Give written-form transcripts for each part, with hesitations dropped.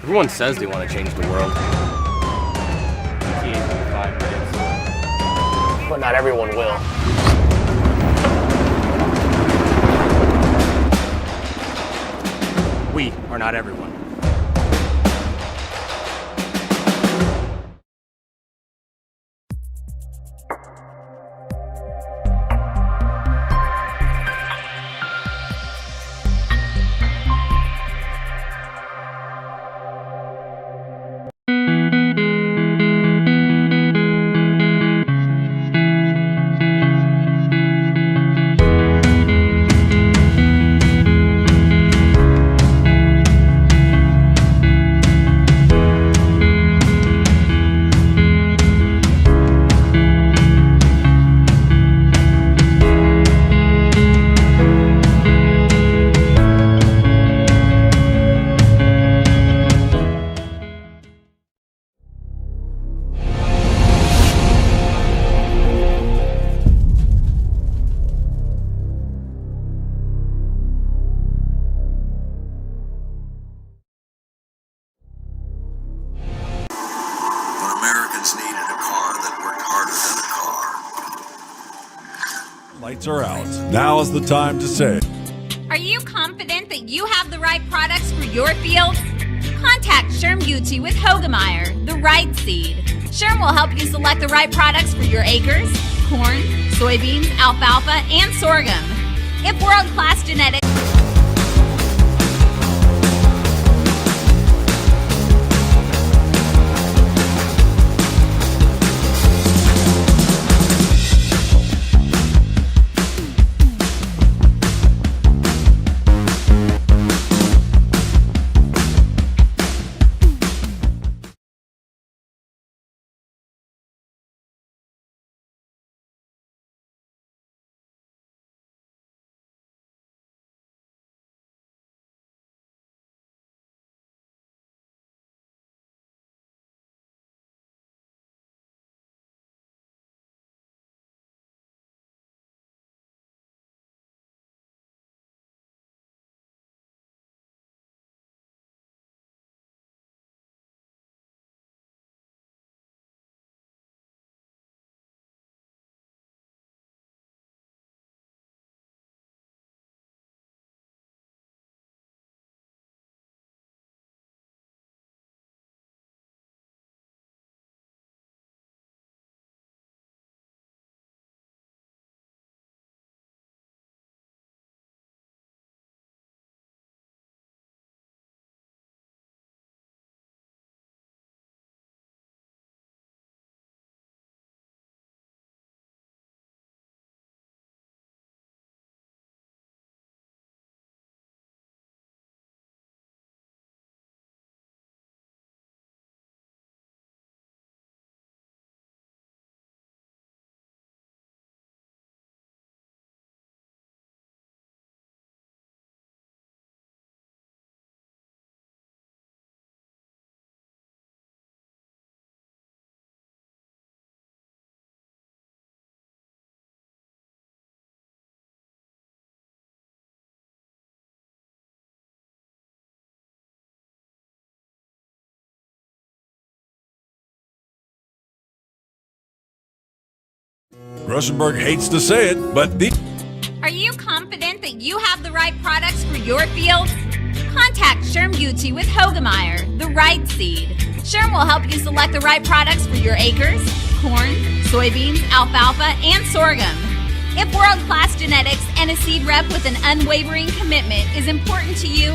Everyone says they want to change the world. But not everyone will. We are not everyone. Lights are out. Now is the time to say. Are you confident that you have the right products for your fields? Contact Sherm Gucci with Hogemeyer, the right seed. Sherm will help you select the right products for your acres, corn, soybeans, alfalfa, and sorghum. If world-class genetics Grushenberg hates to say it, but the... Are you confident that you have the right products for your fields? Contact Sherm Gucci with Hogemeyer, the right seed. Sherm will help you select the right products for your acres, corn, soybeans, alfalfa, and sorghum. If world-class genetics and a seed rep with an unwavering commitment is important to you,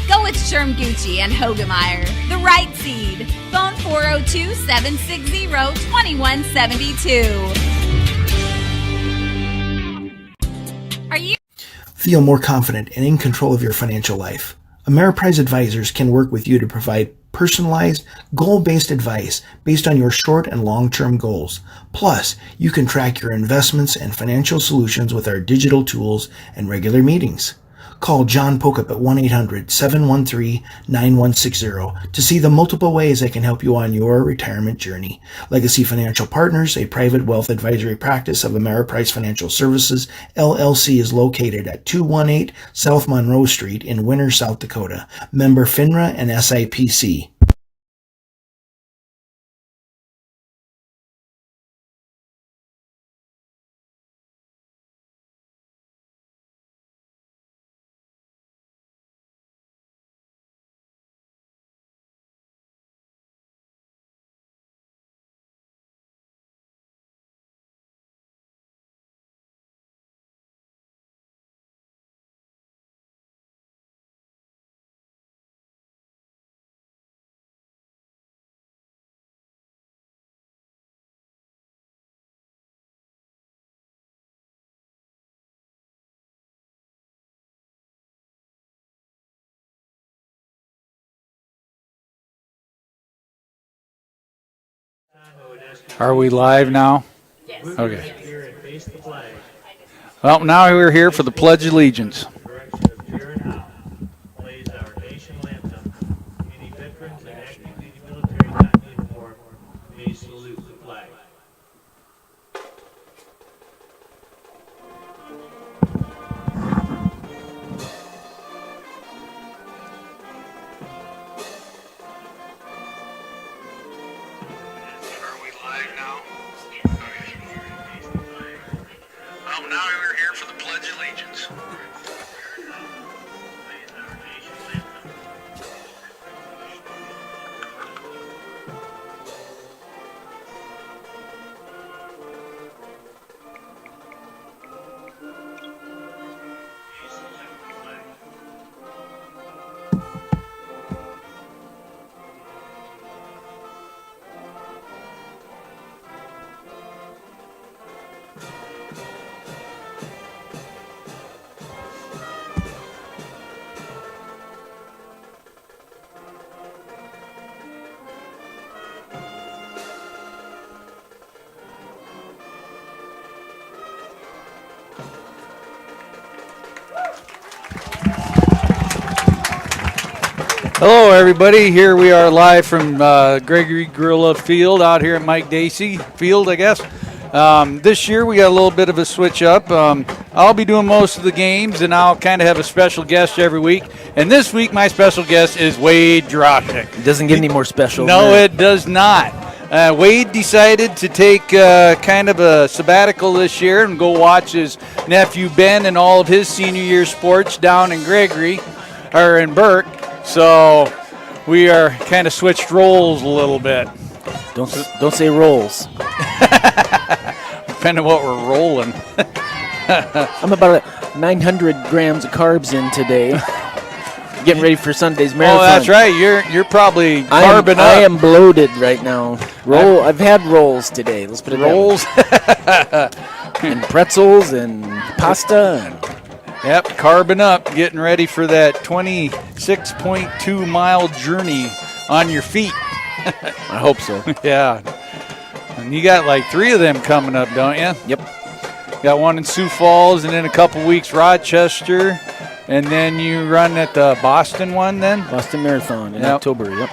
go with Sherm Gucci and Hogemeyer, the right seed. Phone 402-760-2172. Are you Feel more confident and in control of your financial life? Ameriprise Advisors can work with you to provide personalized, goal-based advice based on your short and long-term goals. Plus, you can track your investments and financial solutions with our digital tools and regular meetings. Call John Pocup at 1-800-713-9160 to see the multiple ways I can help you on your retirement journey. Legacy Financial Partners, a private wealth advisory practice of Ameriprise Financial Services, LLC, is located at 218 South Monroe Street in Winter, South Dakota. Member FINRA and SIPC. Are we live now? Yes. Okay. Well, now we're here for the Pledge of Allegiance. Hello, everybody. Here we are live from Gregory Gorilla Field out here at Mike Dacey Field, I guess. This year we got a little bit of a switch up. I'll be doing most of the games, and I'll kind of have a special guest every week. And this week my special guest is Wade Droshik. It doesn't get any more special. No, it does not. Wade decided to take kind of a sabbatical this year and go watch his nephew Ben and all of his senior year sports down in Gregory, or in Burke. So we are kind of switched roles a little bit. Don't say rolls. Depending on what we're rolling. I'm about 900 grams of carbs in today. Getting ready for Sunday's marathon. Oh, that's right. You're probably carbing up. I am bloated right now. I've had rolls today. Let's put it rolls. And pretzels and pasta. And yep, carbing up, getting ready for that 26.2 mile journey on your feet. I hope so. Yeah. And you got like 3 of them coming up, don't you? Yep. Got one in Sioux Falls, and in a couple weeks Rochester, and then you run at the Boston one then? Boston Marathon in October, yep.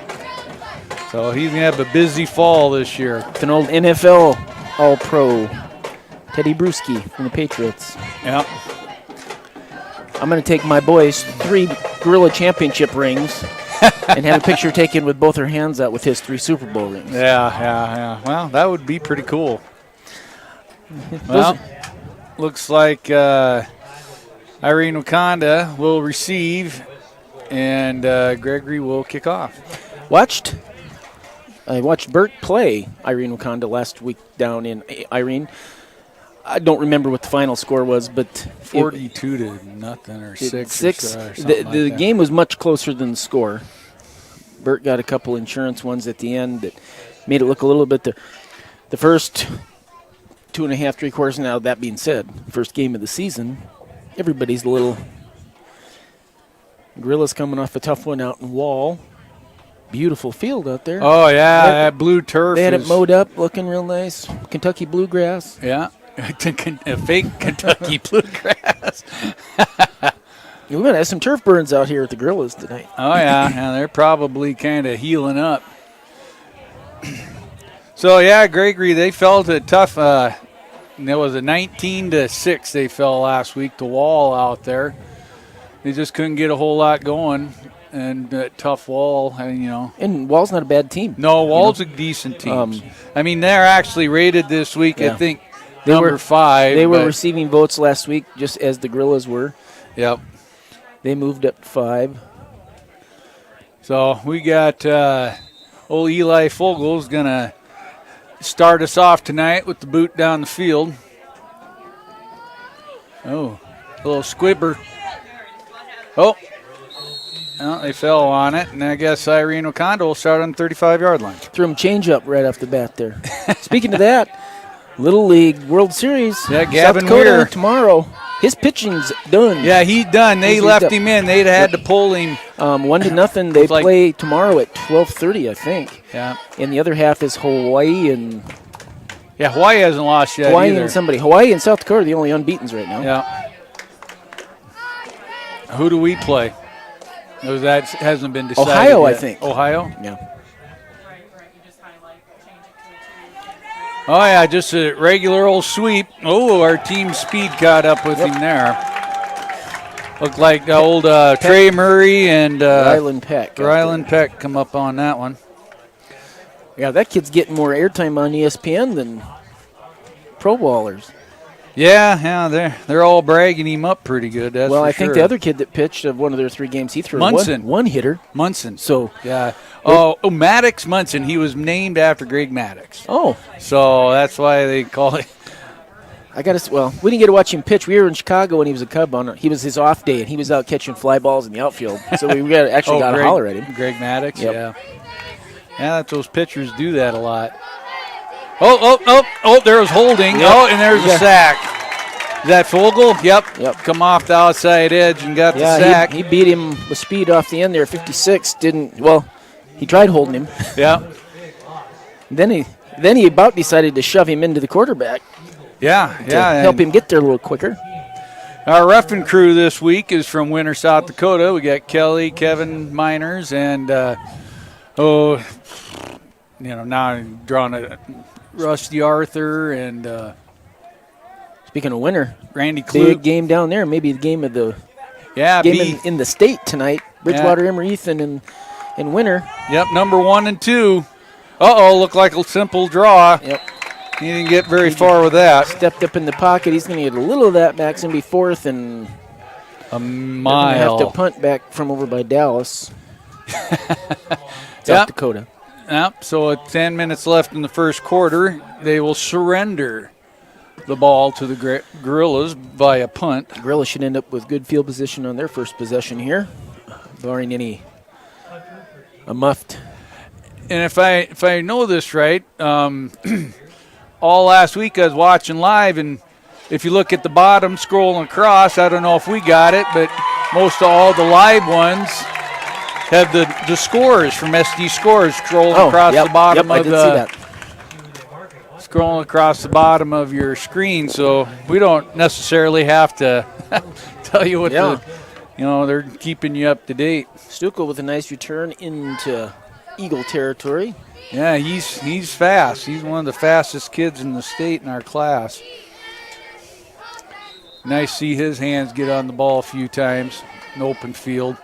So he's going to have a busy fall this year. With an old NFL All-Pro, Teddy Bruschi from the Patriots. Yep. I'm going to take my boys 3 Gorilla Championship rings and have a picture taken with both her hands out with his 3 Super Bowl rings. Yeah. Well, that would be pretty cool. Well, looks like Irene Wakonda will receive, and Gregory will kick off. I watched Burke play Irene Wakonda last week down in Irene. I don't remember what the final score was, but 42-0 or 6. The game was much closer than the score. Burke got a couple insurance ones at the end that made it look a little bit. The first 2.5, 3 quarters. Now, that being said, first game of the season, everybody's a little. Gorilla's coming off a tough one out in Wall. Beautiful field out there. Oh, yeah, that blue turf. They had it mowed up, looking real nice. Kentucky bluegrass. Yeah, a fake Kentucky bluegrass. We're going to have some turf burns out here at the Gorillas tonight. Oh, yeah. Yeah, they're probably kind of healing up. So, yeah, Gregory, they felt it tough. It was a 19-6 they fell last week to Wall out there. They just couldn't get a whole lot going. And tough Wall, And Wall's not a bad team. No, Wall's a decent team. They're actually rated this week, I think, number 5. They were receiving votes last week just as the Gorillas were. Yep. They moved up 5. So we got old Eli Fogel's going to start us off tonight with the boot down the field. Oh, a little squibber. Oh, well, they fell on it, and I guess Irene Wakonda will start on the 35-yard line. Threw him change up right off the bat there. Speaking of that, Little League World Series. Yeah, Gavin South Dakota Weir. Tomorrow. His pitching's done. Yeah, he's done. They left him in. They'd had to pull him. 1-0. They play tomorrow at 12:30, I think. Yeah. And the other half is Hawaii and Hawaii hasn't lost yet either. Hawaii and South Dakota are the only unbeatens right now. Yeah. Who do we play? That hasn't been decided Ohio, yet. I think. Ohio? Yeah. Oh, yeah, just a regular old sweep. Oh, our team speed caught up with him there. Looked like the old Trey Murray and Ryland Peck. Ryland Peck come up on that one. Yeah, that kid's getting more airtime on ESPN than pro ballers. Yeah, they're all bragging him up pretty good. That's well, for I think sure. the other kid that pitched of one of their 3 games, he threw Munson. one hitter. Munson. So yeah. Oh, Maddox Munson. He was named after Greg Maddox. Oh, so that's why they call it. we didn't get to watch him pitch. We were in Chicago when he was a Cub. He was his off day, and he was out catching fly balls in the outfield. So we got to holler at him. Greg Maddox. Yep. Yeah. Yeah, those pitchers do that a lot. Oh, there was holding. Yep. Oh, and there's a sack. Is that Fogel? Yep. Come off the outside edge and got the sack. He beat him with speed off the end there. 56 he tried holding him. Yeah. Then he about decided to shove him into the quarterback. Yeah. To help him get there a little quicker. Our roughing crew this week is from Winter, South Dakota. We got Kelly, Kevin Miners, and now I'm drawing a Rusty Arthur and speaking of Winter, Randy Klug. Big game down there. Maybe the game of the game in the state tonight. Bridgewater, Emory, Ethan, and Winter. Yep, number 1 and 2. Looked like a simple draw. Yep. He didn't get very far with that. Stepped up in the pocket. He's going to get a little of that back. It's going to be 4th and a mile. They're going to have to punt back from over by Dallas. South Dakota. Yep, so with 10 minutes left in the first quarter, they will surrender the ball to the Gorillas by a punt. The Gorillas should end up with good field position on their first possession here, barring a muffed. And if I know this right, all last week I was watching live, and if you look at the bottom scrolling across, I don't know if we got it, but most of all the live ones have the scores from SD Scores scrolling across the bottom of scrolling across the bottom of your screen, so we don't necessarily have to tell you what they're keeping you up to date. Stucco with a nice return into Eagle territory. Yeah, he's fast. He's one of the fastest kids in the state in our class. Nice to see his hands get on the ball a few times in open field.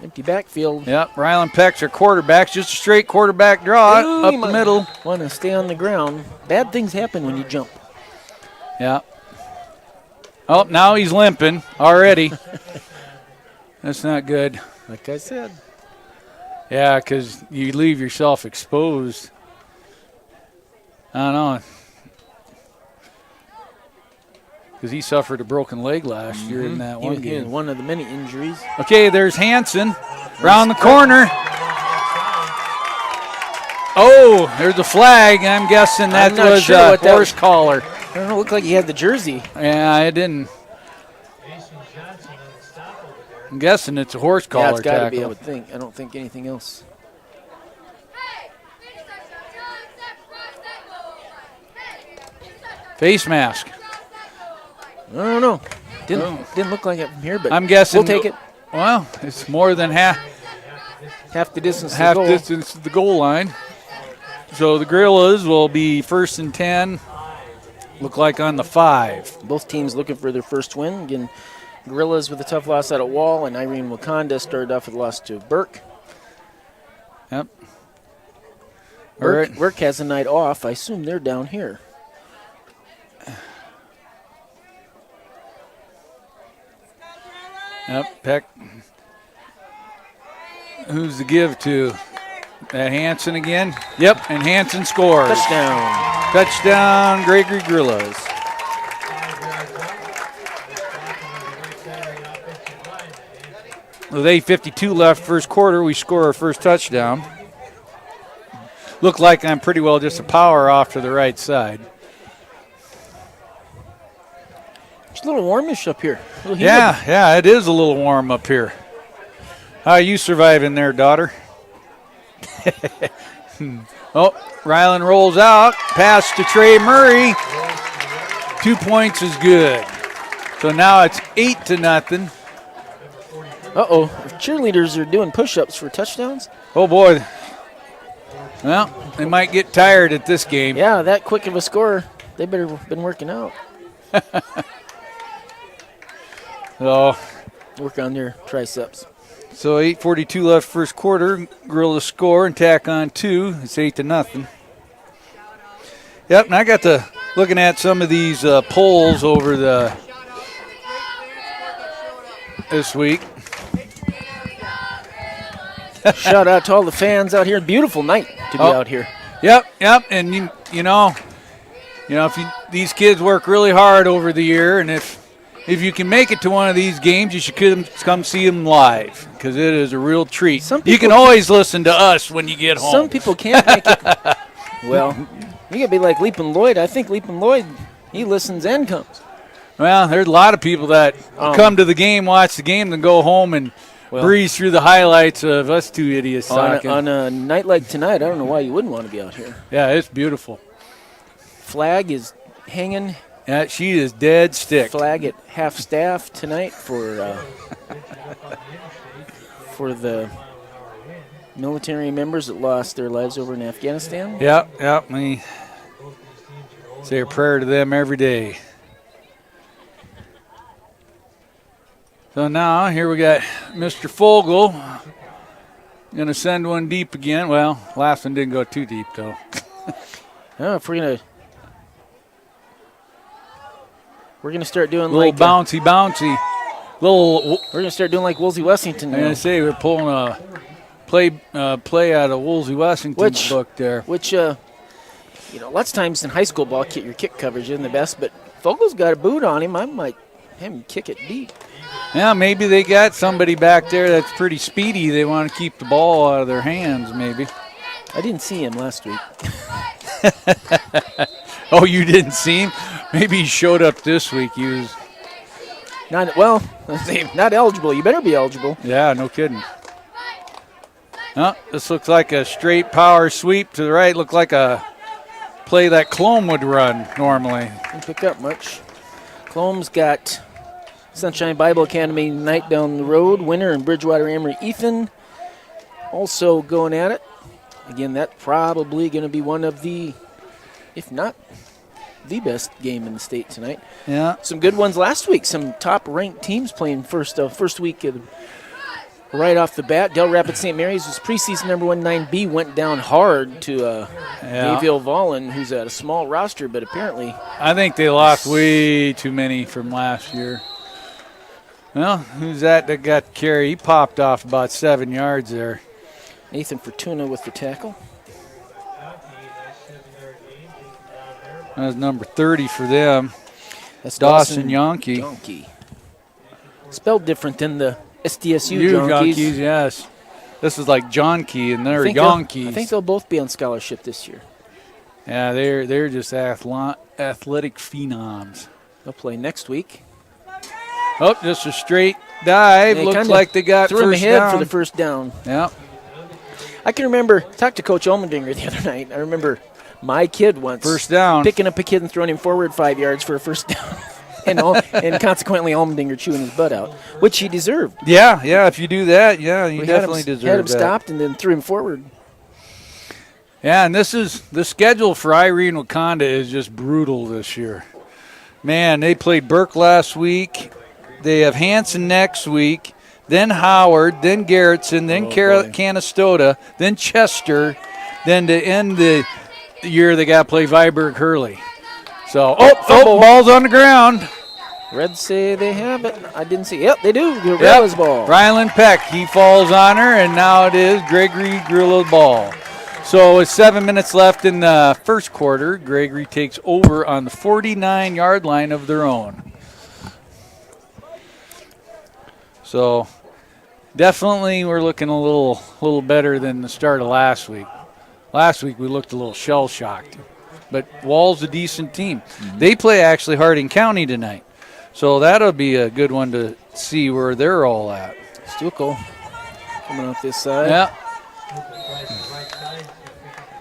Empty backfield. Yep, Ryland Peck's our quarterbacks. Just a straight quarterback draw up the middle. Want to stay on the ground. Bad things happen when you jump. Yeah. Oh, now he's limping already. That's not good. Like I said. Yeah, because you leave yourself exposed. I don't know. Because he suffered a broken leg last year in that one game. One of the many injuries. Okay, there's Hansen. Round the corner. Oh, there's a flag. I'm guessing that was a horse collar. I don't know, it looked like he had the jersey. Yeah, it didn't. I'm guessing it's a horse collar tackle. Yeah, it's got to be, I tackle. would think. I don't think anything else. Face mask. I don't know. Didn't look like it from here, but I'm guessing we'll take it. Well, it's more than half the distance. distance to the goal line. So the Gorillas will be 1st and 10. Look like on the 5. Both teams looking for their first win. Again, Gorillas with a tough loss out at Wall, and Irene Wakonda started off with a loss to Burke. Yep. Burke has a night off. I assume they're down here. Yep, Peck. Who's the give to? That Hanson again? Yep, and Hanson scores. Touchdown. Touchdown, Gregory Gorillas. With 8:52 left, first quarter, we score our first touchdown. Look like I'm pretty well just a power off to the right side. It's a little warmish up here. Yeah, it is a little warm up here. How are you surviving there, daughter? Oh, Ryland rolls out. Pass to Trey Murray. 2 points is good. So now it's 8-0. Uh-oh. Cheerleaders are doing push-ups for touchdowns. Oh, boy. Well, they might get tired at this game. Yeah, that quick of a score. They better have been working out. So work on their triceps. So 8:42 left first quarter. Gorillas score and tack on 2. It's 8-0. Yep, and I got to looking at some of these polls over this week. Shout out to all the fans out here. Beautiful night to be out here. Yep, and you know, if these kids work really hard over the year, and if you can make it to one of these games, you should come see them live because it is a real treat. You can always listen to us when you get home. Some people can't make it. Well, you gotta be like Leapin' Lloyd. I think Leapin' Lloyd, he listens and comes. Well, there's a lot of people that come to the game, watch the game, then go home and breeze through the highlights of us two idiots talking. On a night like tonight, I don't know why you wouldn't want to be out here. Yeah, it's beautiful. Flag is hanging. Yeah, she is dead stick. Flag at half staff tonight for the military members that lost their lives over in Afghanistan. Yep. We say a prayer to them every day. So now here we got Mr. Fogel. Going to send one deep again. Well, last one didn't go too deep, though. If we're gonna start doing little bouncy. We're gonna start doing like Woolsey Wessington now. I'm gonna say we're pulling a play out of Woolsey Wessington's book there. Which lots of times in high school ball, your kick coverage isn't the best, but Fogel's got a boot on him. I might have him kick it deep. Yeah, maybe they got somebody back there that's pretty speedy. They want to keep the ball out of their hands, maybe. I didn't see him last week. Oh, you didn't see him? Maybe he showed up this week. He was not eligible. You better be eligible. Yeah, no kidding. Oh, this looks like a straight power sweep to the right. Looked like a play that Clome would run normally. Didn't pick up much. Clome's got Sunshine Bible Academy night down the road. Winner in Bridgewater Amory Ethan also going at it. Again, that's probably going to be one of the, if not the best game in the state tonight. Yeah. Some good ones last week. Some top-ranked teams playing first week right off the bat. Del Rapids St. Mary's was preseason number 9B, went down hard to Mayville Vollen, who's at a small roster, but apparently. I think they lost way too many from last year. Well, who's that got carry? He popped off about 7 yards there. Nathan Fortuna with the tackle. That's number 30 for them. That's Dawson Yonke. Spelled different than the SDSU Yonkies, yes. This is like Jonkey, and they're Yonkies. I think they'll both be on scholarship this year. Yeah, they're just athletic phenoms. They'll play next week. Oh, just a straight dive. Looks like they got threw him first ahead down. for the first down. Yeah. I can remember, talked to Coach Olmendinger the other night. I remember my kid once first down, picking up a kid and throwing him forward 5 yards for a first down. and consequently Allmendinger chewing his butt out, which he deserved. Yeah. If you do that, you definitely deserve Had him that. stopped and then threw him forward. Yeah, and this is the schedule for Irene Wakonda is just brutal this year. Man, they played Burke last week. They have Hanson next week, then Howard, then Garrettson, then Canastota, then Chester, then to end the year they got to play Viborg Hurley. So, ball's on the ground. Reds say they have it. I didn't see. Yep, they do. Gorilla's ball. Ryland Peck, he falls on her, and now it is Gregory Gorilla's ball. So with 7 minutes left in the first quarter, Gregory takes over on the 49-yard line of their own. So definitely we're looking a little better than the start of last week. Last week we looked a little shell-shocked. But Wall's a decent team. Mm-hmm. They play actually Harding County tonight. So that'll be a good one to see where they're all at. Stuckel coming off this side. Yeah.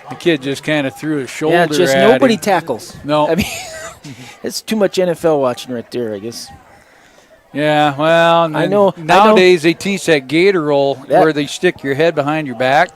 The kid just kind of threw his shoulder at him. Nobody tackles. No. I mean, it's too much NFL watching right there, I guess. Yeah, well, I know. Nowadays they teach that gator roll where they stick your head behind your back,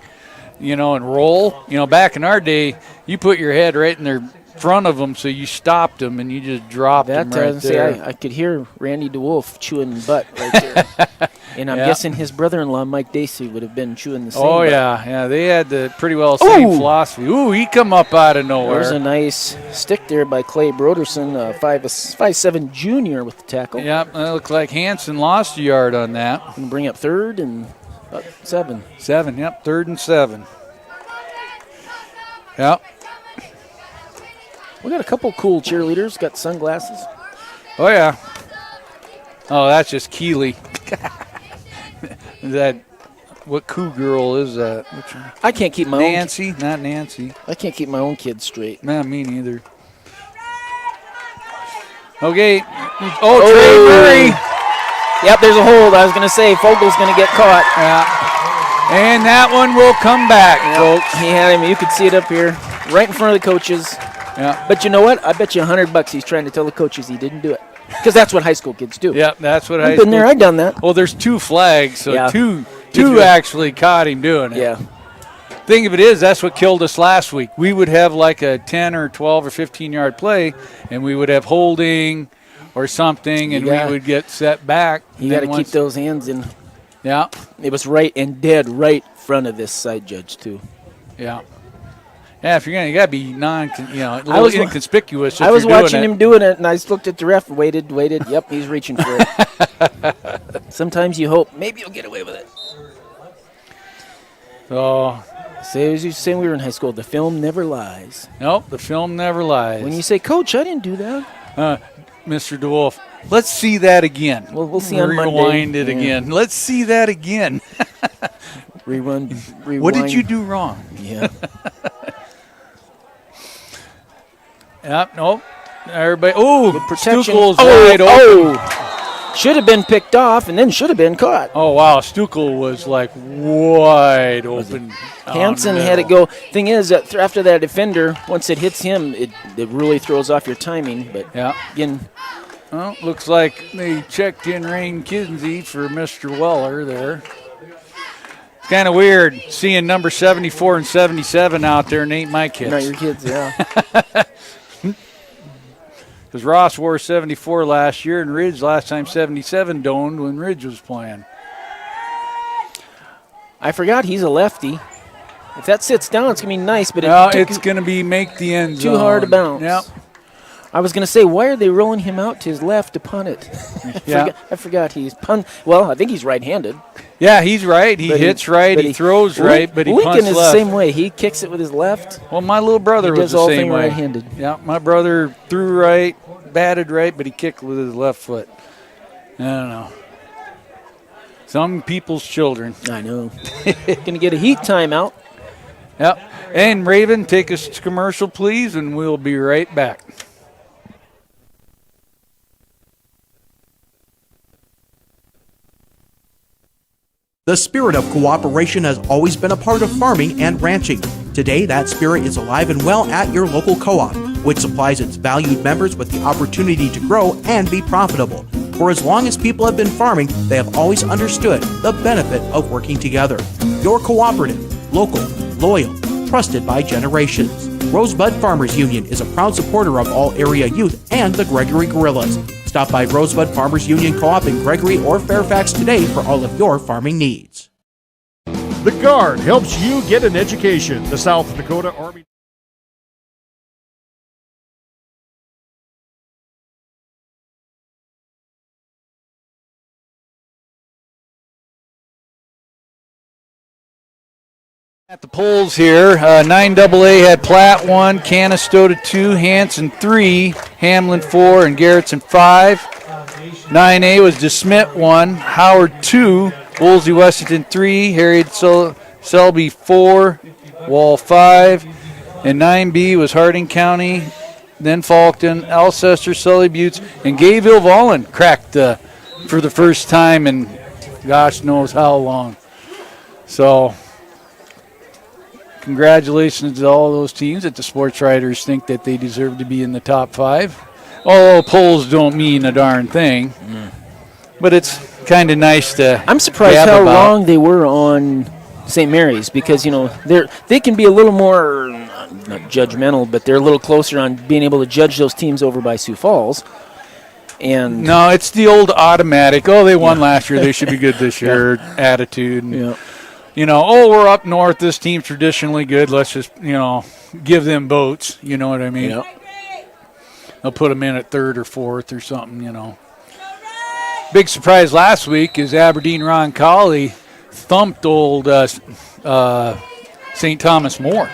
and roll. Back in our day, you put your head right in their front of them, so you stopped them and you just dropped them right there. I could hear Randy DeWolf chewing butt right there. And I'm guessing his brother-in-law, Mike Dacey, would have been chewing the same butt. Yeah. They had the pretty well same philosophy. Ooh, he come up out of nowhere. There's a nice stick there by Clay Broderson, 5'7" junior with the tackle. Yep, that looked like Hanson lost a yard on that. And bring up third and about 7. 7, yep, 3rd and 7. Yep. We got a couple cool cheerleaders, got sunglasses. Oh, yeah. Oh, that's just Keeley. What cool girl is that? I can't keep my Nancy? Not Nancy. I can't keep my own kids straight. Not me neither. Okay. Trey Murray. Yep, there's a hold. I was going to say Fogel's going to get caught. Yeah. And that one will come back, folks. He had him. You could see it up here, right in front of the coaches. Yeah. But you know what? I bet you $100 he's trying to tell the coaches he didn't do it. Because that's what high school kids do. Yeah, that's what I've been there. I've done that. Well, there's 2 flags, so yeah. two actually caught him doing it. Yeah. Thing of it is, that's what killed us last week. We would have like a 10 or 12 or 15-yard play, and we would have holding or something, and we would get set back. You got to keep those hands in. Yeah. It was right and dead right in front of this side judge, too. Yeah. Yeah, if you're gonna, you gotta be inconspicuous. I was watching him doing it, and I just looked at the ref, waited. Yep, he's reaching for it. Sometimes you hope maybe you'll get away with it. So, as you say, we were in high school. The film never lies. Nope, the film never lies. When you say, "Coach, I didn't do that," Mr. DeWolf, let's see that again. Well, we'll see on Monday. Rewind it again. Let's see that again. Rewind. What did you do wrong? Yeah. Yep, nope. Everybody. Oh, Stuckel's wide open. Should have been picked off and then should have been caught. Oh, wow. Stuckel was like wide open. Hanson had it go. Thing is, after that defender, once it hits him, it really throws off your timing. But again. Well, looks like they checked in Rain Kinsey for Mr. Weller there. It's kind of weird seeing number 74 and 77 out there and ain't my kids. Not your kids, yeah. Because Ross wore 74 last year, and Ridge last time 77 donned when Ridge was playing. I forgot he's a lefty. If that sits down, it's going to be nice, but it's going to be make the end zone. Too hard to bounce. Yep. I was going to say, why are they rolling him out to his left to punt it? I forgot he's punt. Well, I think he's right-handed. Yeah, he's right. He hits right. He throws right, but he punts left. Lincoln is the same way. He kicks it with his left. Well, my little brother was the same way. Right-handed. Yeah, my brother threw right, batted right, but he kicked with his left foot. I don't know. Some people's children. I know. Going to get a heat timeout. Yep. And Raven, take us to commercial, please, and we'll be right back. The spirit of cooperation has always been a part of farming and ranching. Today, that spirit is alive and well at your local co-op. which supplies its valued members with the opportunity to grow and be profitable. For as long as people have been farming, they have always understood the benefit of working together. Your cooperative, local, loyal, trusted by generations. Rosebud Farmers Union is a proud supporter of all area youth and the Gregory Guerrillas. Stop by Rosebud Farmers Union Co-op in Gregory or Fairfax today for all of your farming needs. The Guard helps you get an education. The South Dakota Army. At the polls here, 9AA had Platt 1, Canastota 2, Hanson 3, Hamlin 4, and Garrettson 5. 9A was DeSmit 1, Howard 2, Woolsey Westington 3, Harriet Selby 4, Wall 5, and 9B was Harding County, then Falkton, Alcester, Sully Buttes, and Gayville Vollen cracked for the first time in gosh knows how long. So congratulations to all those teams that the sports writers think that they deserve to be in the top 5. Although polls don't mean a darn thing. But it's kind of nice to I'm surprised how wrong they were on St. Mary's because, they can be a little more, not judgmental, but they're a little closer on being able to judge those teams over by Sioux Falls. And no, it's the old automatic, they won last year, they should be good this year attitude. And, we're up north, this team's traditionally good, let's just, give them votes, you know what I mean? Yep. They'll put them in at 3rd or 4th or something, Big surprise last week is Aberdeen Roncalli thumped old St. Thomas More.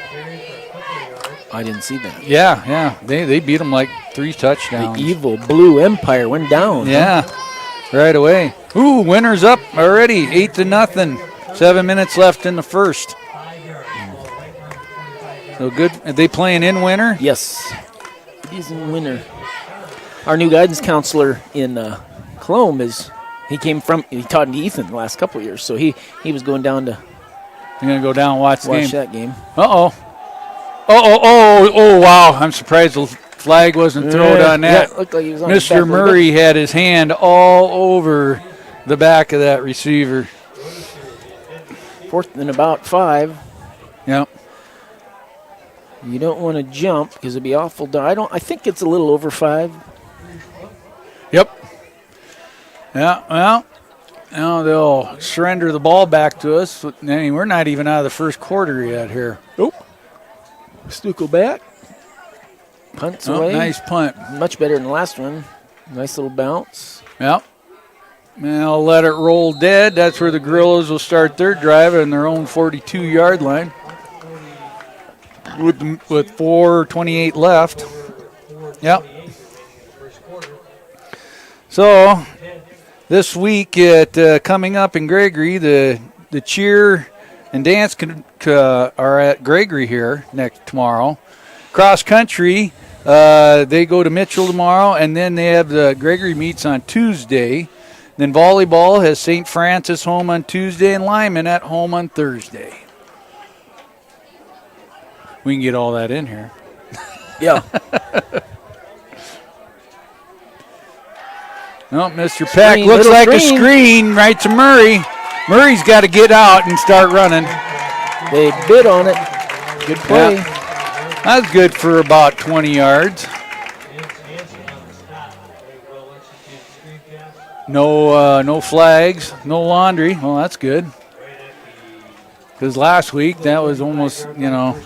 I didn't see that. Yeah. They beat them like 3 touchdowns. The evil Blue Empire went down. Yeah, right away. Ooh, winner's up already, 8-0. 7 minutes left in the first. So good. Are they playing in winter? Yes. He's in winter. Our new guidance counselor in Cologne he taught in Ethan the last couple of years, so he was going down to. You're going to go down and watch that game. Oh, wow. I'm surprised the flag wasn't thrown on that. Yeah, looked like he was on Mr. Murray had his hand all over the back of that receiver. 4th and about 5. Yep. You don't want to jump because it'd be awful. I think it's a little over 5. Yep. Yeah, well, they'll surrender the ball back to us. I mean, we're not even out of the first quarter yet here. Nope. Stucco back. Punts away. Nice punt. Much better than the last one. Nice little bounce. Yep. And I'll let it roll dead. That's where the Guerrillas will start their drive on their own 42-yard line. With 4:28 left. Yep. So this week coming up in Gregory, the cheer and dance are at Gregory here tomorrow. Cross country, they go to Mitchell tomorrow, and then they have the Gregory meets on Tuesday. Then volleyball has St. Francis home on Tuesday and Lyman at home on Thursday. We can get all that in here. Yeah. No, Mr. Peck looks like a screen right to Murray. Murray's got to get out and start running. They bid on it. Good play. Yeah. That's good for about 20 yards. No flags, no laundry. Well, that's good. Because last week that was almost,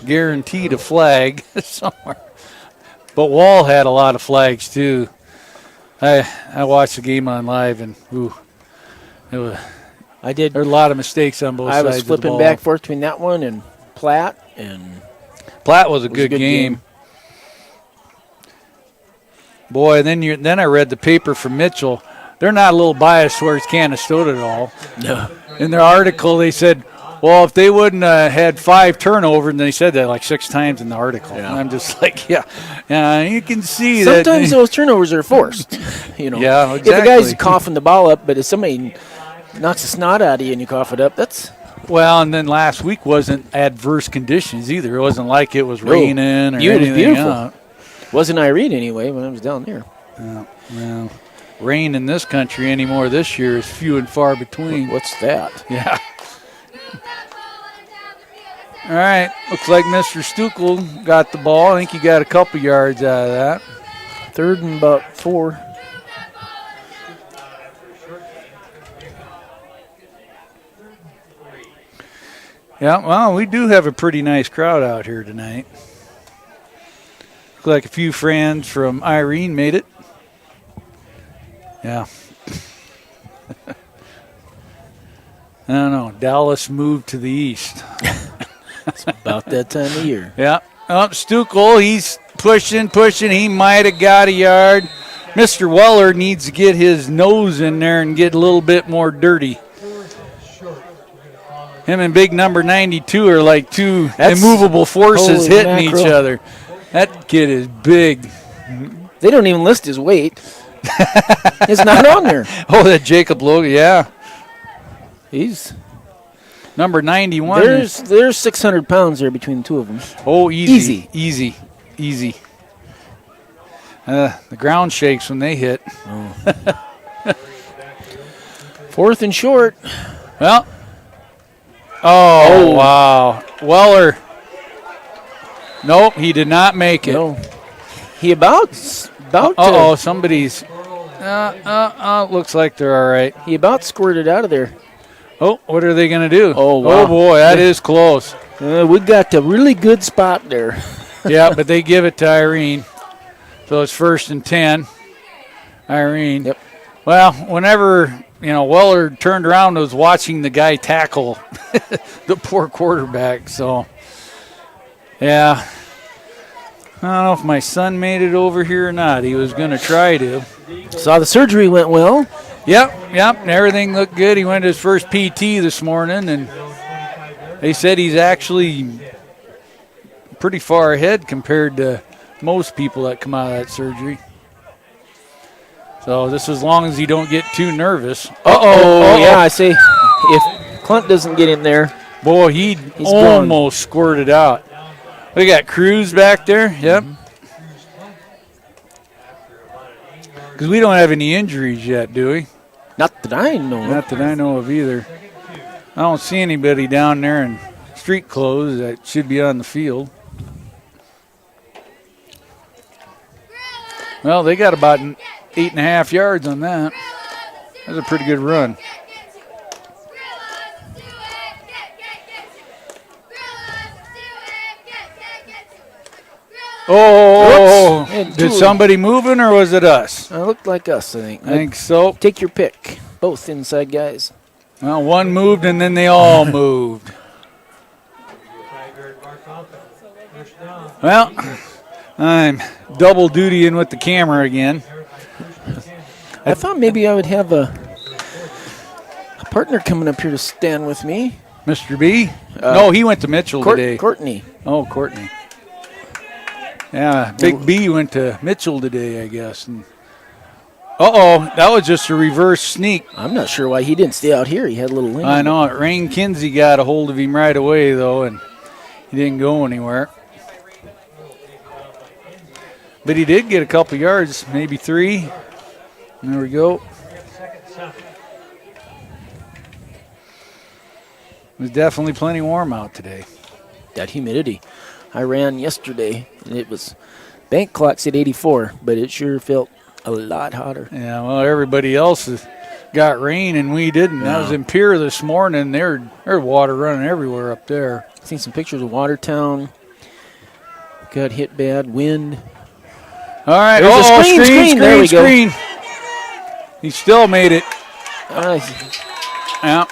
guaranteed a flag somewhere. But Wall had a lot of flags too. I watched the game on live and I did. There were a lot of mistakes on both sides of the ball. I was flipping back and forth between that one and Platt, and Platt was a good game. Boy, then I read the paper from Mitchell. They're not a little biased towards Canastota at all. No. In their article, they said, well, if they wouldn't have had 5 turnovers, and they said that like 6 times in the article. Yeah. And I'm just like, yeah, you can see sometimes that. Sometimes those turnovers are forced. Yeah, exactly. If a guy's coughing the ball up, but if somebody knocks the snot out of you and you cough it up, that's... Well, and then last week wasn't adverse conditions either. It wasn't like it was raining or anything. Beautiful. Out. Wasn't Irene anyway when I was down there. Well, rain in this country anymore this year is few and far between. What's that? Yeah. All right. Looks like Mr. Stuckel got the ball. I think he got a couple yards out of that. 3rd and about 4. Yeah, well, we do have a pretty nice crowd out here tonight. Looks like a few friends from Irene made it. Yeah. I don't know. Dallas moved to the east. It's about that time of year. Yeah. Oh, Stuckel, he's pushing. He might have got a yard. Mr. Weller needs to get his nose in there and get a little bit more dirty. Him and big number 92 are like two immovable forces hitting each other. That kid is big. They don't even list his weight. It's not on there. Oh, that Jacob Logan, yeah. He's number 91. There's 600 pounds there between the two of them. Oh, easy. The ground shakes when they hit. Oh. 4th and short. Well. Oh, wow. Weller. Nope, he did not make it. No. He about somebody's. Looks like they're all right. He about squirted out of there. Oh, what are they going to do? Oh, wow. Oh, boy, that is close. We got a really good spot there. Yeah, but they give it to Irene. So it's 1st and 10. Irene. Yep. Well, whenever, Weller turned around and was watching the guy tackle the poor quarterback. So, yeah. I don't know if my son made it over here or not. He was going to try to. Saw the surgery went well. Yep. And everything looked good. He went to his first PT this morning, and they said he's actually pretty far ahead compared to most people that come out of that surgery. So just as long as you don't get too nervous. Yeah, I say if Clint doesn't get in there. Boy, he's almost squirted out. We got Cruz back there. Yep. Because we don't have any injuries yet, do we? Not that I know of. Not that I know of either. I don't see anybody down there in street clothes that should be on the field. Well, they got about 8.5 yards on that. That's a pretty good run. Oh, did somebody moving or was it us? It looked like us, I think. I think so. Take your pick. Both inside guys. Well, one moved and then they all moved. Well, I'm double dutying with the camera again. I thought maybe I would have a partner coming up here to stand with me. Mr. B? No, he went to Mitchell today. Courtney. Oh, Courtney. Yeah, Big B went to Mitchell today, I guess. And that was just a reverse sneak. I'm not sure why he didn't stay out here. He had a little lane. I know it. Rain Kinsey got a hold of him right away, though, and he didn't go anywhere. But he did get a couple yards, maybe 3. There we go. It was definitely plenty warm out today. That humidity. I ran yesterday, and it was, bank clock said 84, but it sure felt a lot hotter. Yeah, well, everybody else has got rain, and we didn't. Yeah. I was in Pierre this morning. There's water running everywhere up there. I've seen some pictures of Watertown. Got hit bad, wind. All right. There's a screen. There we go. He still made it. Yeah.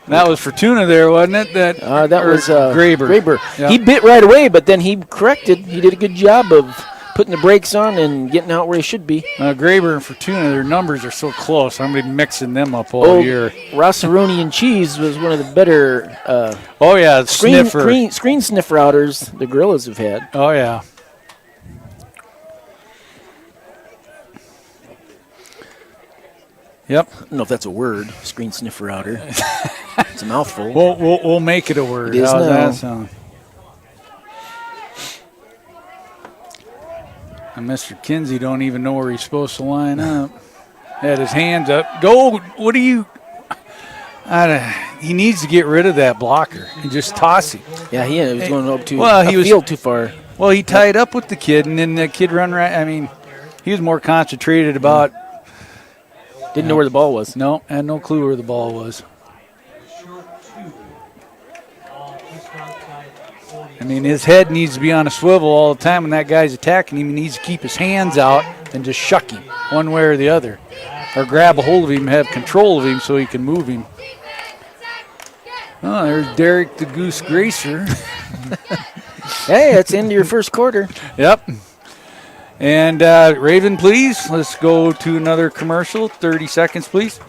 That was Fortuna there, wasn't it? That was Graber. Yep. He bit right away, but then he corrected. He did a good job of putting the brakes on and getting out where he should be. Graber and Fortuna, their numbers are so close. I'm going to be mixing them up all year. Rossaroni and Cheese was one of the better screen sniffer outers the Gorillas have had. Oh, yeah. Yep. I don't know if that's a word, screen sniffer outer. It's a mouthful. We'll make it a word. It is How's now. that sound? And Mr. Kinsey don't even know where he's supposed to line up. Had his hands up. Go. What are you? He needs to get rid of that blocker and just toss him. Yeah, he was going up too. Well, he was field too far. Well, he tied up with the kid, and then the kid run right. I mean, he was more concentrated about. Didn't know where the ball was. No, had no clue where the ball was. I mean, his head needs to be on a swivel all the time when that guy's attacking him. He needs to keep his hands out and just shuck him one way or the other. Or grab a hold of him, have control of him so he can move him. Oh, there's Derek the Goose Gracer. Hey, that's the end of your first quarter. Yep. And Raven, please, let's go to another commercial. 30 seconds, please.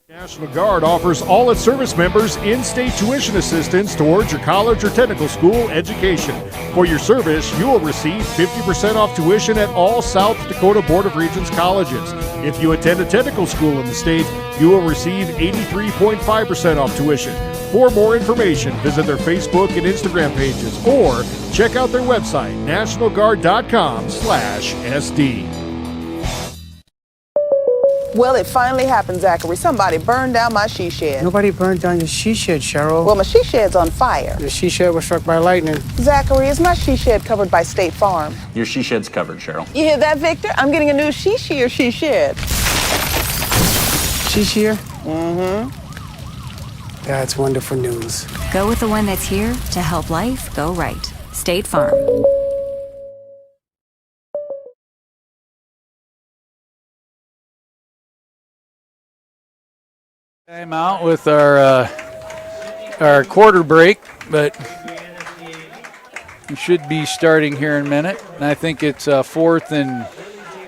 National Guard offers all its service members in-state tuition assistance towards your college or technical school education. For your service, you will receive 50% off tuition at all South Dakota Board of Regents colleges. If you attend a technical school in the state, you will receive 83.5% off tuition. For more information, visit their Facebook and Instagram pages or check out their website, nationalguard.com/SD. Well, it finally happened, Zachary. Somebody burned down my she shed. Nobody burned down your she shed, Cheryl. Well, my she shed's on fire. The she shed was struck by lightning. Zachary, is my she shed covered by State Farm? Your she shed's covered, Cheryl. You hear that, Victor? I'm getting a new she shed. She shear? Mm-hmm. That's wonderful news. Go with the one that's here to help life go right. State Farm. I'm out with our quarter break, but we should be starting here in a minute. And I think it's 4th and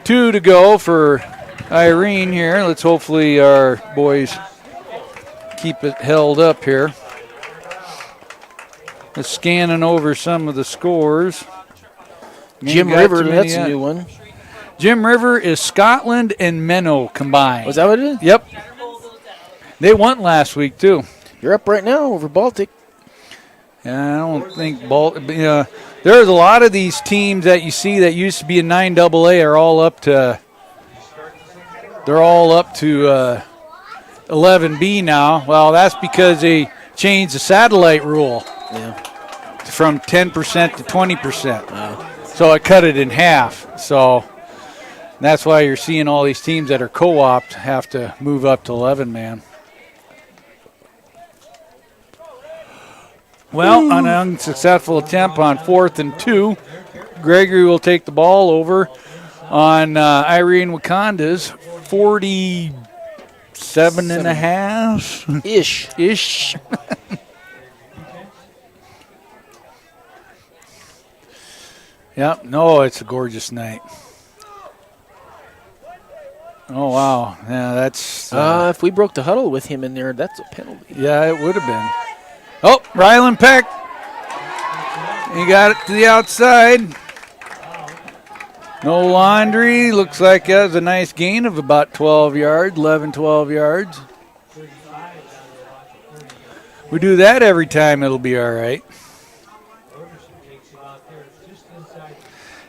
2 to go for Irene here. Let's hopefully our boys keep it held up here. Just scanning over some of the scores. Jim River, that's a new one. Jim River is Scotland and Menno combined. Was that what it is? Yep. They won last week, too. You're up right now over Baltic. Yeah, I don't think there's a lot of these teams that you see that used to be in 9AA are all up to 11B now. Well, that's because they changed the satellite rule from 10% to 20%. So it cut it in half. So that's why you're seeing all these teams that are co-ops have to move up to 11-man. Well, an unsuccessful attempt on 4th and 2. Gregory will take the ball over on Irene Wakonda's 47 and a half. Ish. Yep. No, it's a gorgeous night. Oh, wow. Yeah, that's... if we broke the huddle with him in there, that's a penalty. Yeah, it would have been. Oh, Rylan Peck. He got it to the outside. No laundry. Looks like that was a nice gain of about 12 yards, 11, 12 yards. We do that every time, it'll be all right.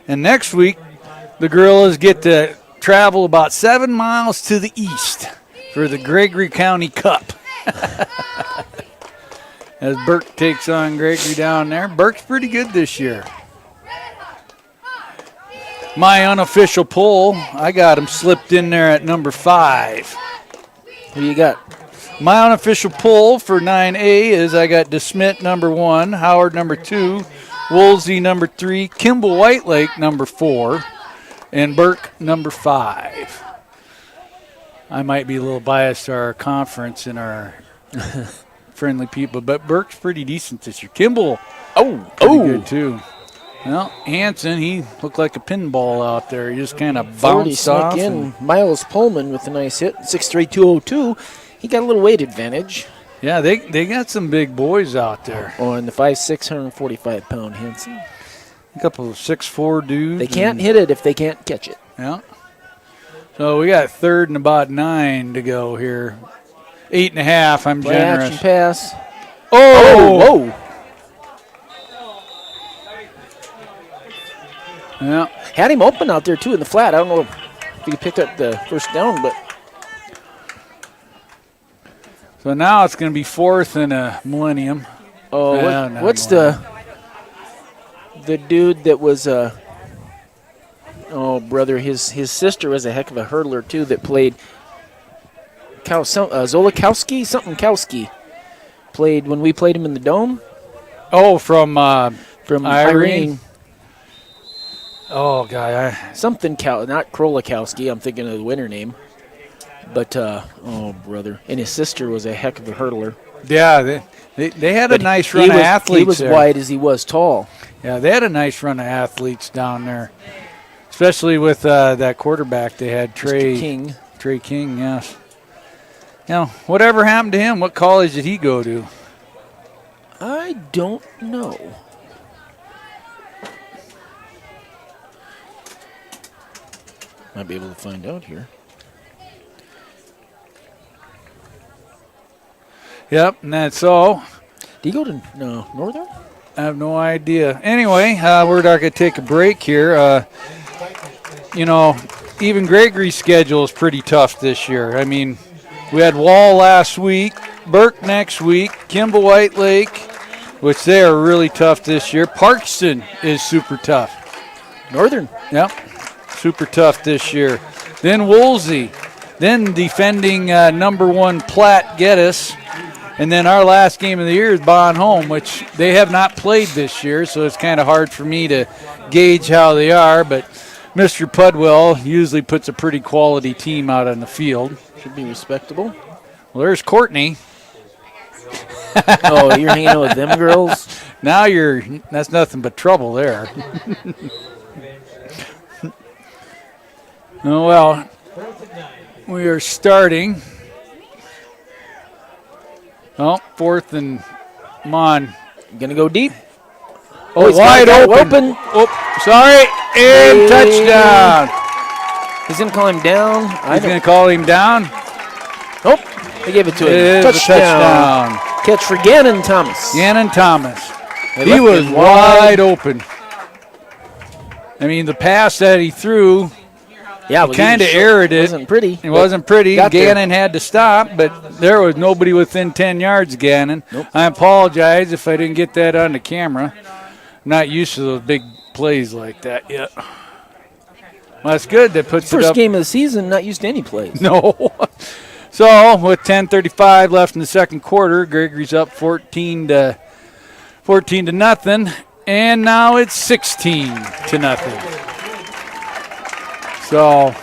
And next week, the Gorillas get to travel about 7 miles to the east for the Gregory County Cup. As Burke takes on Gregory down there. Burke's pretty good this year. My unofficial poll, I got him slipped in there at number 5. Who you got? My unofficial poll for 9A is I got DeSmit number 1, Howard number 2, Woolsey number 3, Kimball Whitelake number 4, and Burke number 5. I might be a little biased to our conference and our friendly people, but Burke's pretty decent this year. Kimball, good too. Well, Hanson, he looked like a pinball out there. He just kind of bounced off. In. Miles Pullman with a nice hit, 6'3", 202. He got a little weight advantage. Yeah, they got some big boys out there. On the 5'6", 145-pound Hanson. A couple of 6'4" dudes. They can't hit it if they can't catch it. Yeah. So we got 3rd and about 9 to go here. 8.5, I'm Play generous. action pass. Oh! Whoa! Yeah. Had him open out there, too, in the flat. I don't know if he picked up the first down, but. So now it's going to be 4th and a millennium. Oh, what's the dude that was brother, his sister was a heck of a hurdler too that played Zolakowski, something Kowski. Played when we played him in the dome. Oh, from Irene. Oh, God. Not Krolakowski. I'm thinking of the winner name. But, brother. And his sister was a heck of a hurdler. Yeah, they had a nice run of athletes. He was there. wide as he was tall. Yeah, they had a nice run of athletes down there, especially with that quarterback they had, Trey King. Trey King, yes. Whatever happened to him? What college did he go to? I don't know. Might be able to find out here. Yep, and that's all. Did he go to Northern? I have no idea. Anyway, we're not going to take a break here. Even Gregory's schedule is pretty tough this year. I mean, we had Wall last week, Burke next week, Kimball White Lake, which they are really tough this year. Parkston is super tough. Northern. Yep, super tough this year. Then Woolsey. Then defending number 1 Platte Geddes. And then our last game of the year is Bon Home, which they have not played this year, so it's kind of hard for me to gauge how they are. But Mr. Pudwell usually puts a pretty quality team out on the field. Should be respectable. Well, there's Courtney. Oh, you're hanging out with them girls? Now that's nothing but trouble there. Oh, well, we are starting. Oh, 4th and Mon. Gonna go deep. Oh, it's wide open. Oh, sorry. And touchdown. He's gonna call him down. He's gonna call him down. Oh, they gave it to him. It is a touchdown. Catch for Gannon Thomas. Gannon Thomas. He was wide open. I mean, the pass that he threw, kind of erred it. It wasn't pretty. It wasn't pretty. Gannon had to stop, but there was nobody within 10 yards of Gannon. Nope. I apologize if I didn't get that on the camera. I'm not used to those big plays like that yet. Well, that's good. That puts it up. First game of the season, not used to any plays. No. So, with 10:35 left in the second quarter, Gregory's up 14 to nothing, and now it's 16 to nothing. So,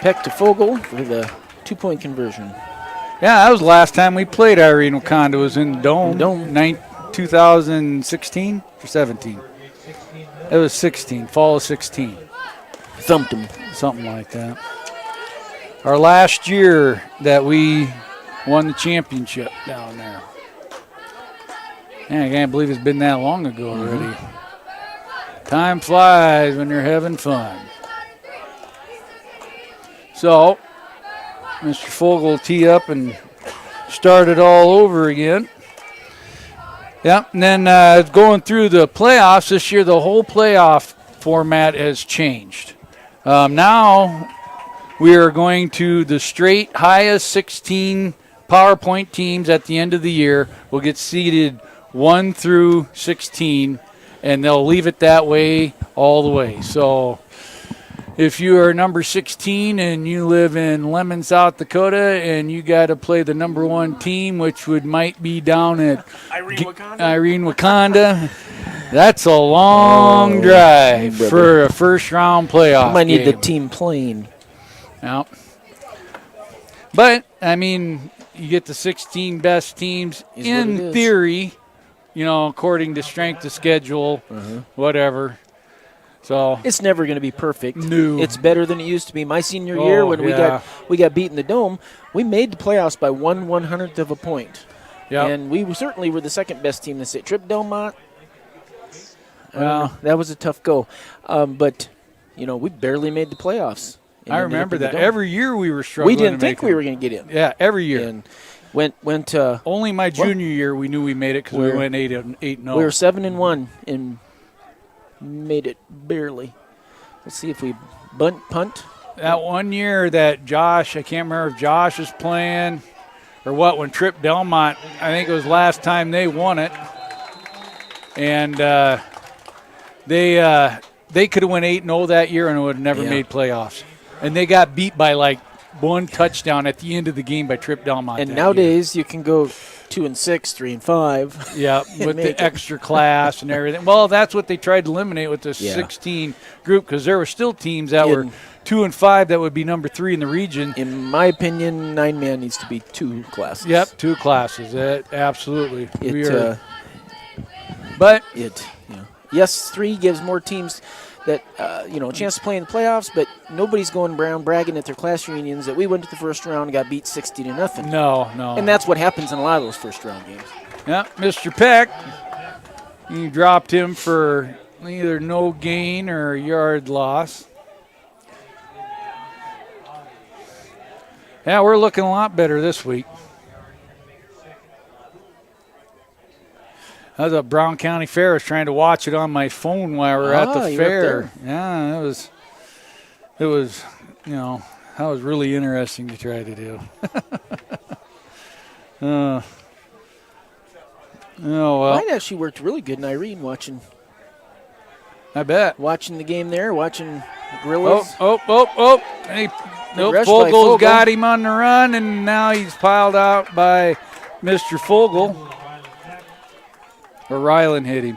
Peck to Fogel for the 2-point conversion. Yeah, that was the last time we played Irene Wakonda. Was in the Dome. 2016 or 17? It was 16, fall of 16. Thumped him. Something like that. Our last year that we won the championship down there. Man, I can't believe it's been that long ago already. Time flies when you're having fun. So, Mr. Fogel will tee up and start it all over again. Yep, and then going through the playoffs this year, the whole playoff format has changed. Now we are going to the straight highest 16 PowerPoint teams at the end of the year will get seeded 1 through 16, and they'll leave it that way all the way. So if you are number 16 and you live in Lemon, South Dakota, and you got to play the number 1 team, which might be down at Irene Wakonda, that's a long drive for a first-round playoff. You might need game. the team plane. Yeah. But, I mean, you get the 16 best teams in theory, according to strength of schedule, whatever. So it's never going to be perfect. No. It's better than it used to be. My senior year, when we got beat in the Dome, we made the playoffs by 1/100th of a point. Yeah. And we certainly were the second best team in the state. Trip Delmont. Well, that was a tough go. But we barely made the playoffs. I remember that. Every year we were struggling. We didn't think we were going to get in. Yeah, every year. And went only my junior year we knew we made it because we went 8-0. We were 7-1 in made it barely. Let's see if we punt. That one year that Josh, I can't remember if Josh was playing or what, when Trip Delmont, I think it was last time they won it. And they could have went 8-0 that year and would have never made playoffs. And they got beat by like one touchdown at the end of the game by Trip Delmont. And nowadays you can go 2-6, 3-5. Yeah, with the extra class and everything. Well, that's what they tried to eliminate with the 16 group, because there were still teams that were 2-5 that would be number 3 in the region. In my opinion, 9-man needs to be 2 classes. Yep, 2 classes. Absolutely. Yes, 3 gives more teams that a chance to play in the playoffs, but nobody's going around bragging at their class reunions that we went to the first round and got beat 60-0. No. And that's what happens in a lot of those first round games. Yeah, Mr. Peck, you dropped him for either no gain or yard loss. Yeah, we're looking a lot better this week. I was at Brown County Fair. I was trying to watch it on my phone while we were at the fair. Yeah, it was, that was really interesting to try to do. Oh, well. Mine actually worked really good in Irene watching. I bet. Watching the game there, watching the Gorillas. Hey, Fogel's got him on the run, and now he's piled out by Mr. Fogel. Or Rylan hit him.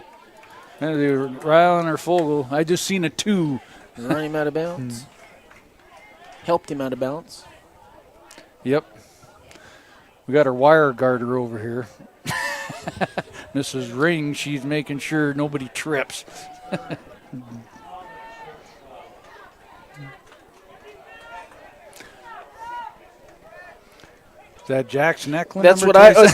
Either Rylan or Fogel. I just seen a 2. Run him out of bounds. Helped him out of bounds. Yep. We got our wire guarder over here. Mrs. Ring, she's making sure nobody trips. Is that Jackson Eklund? That's what I was.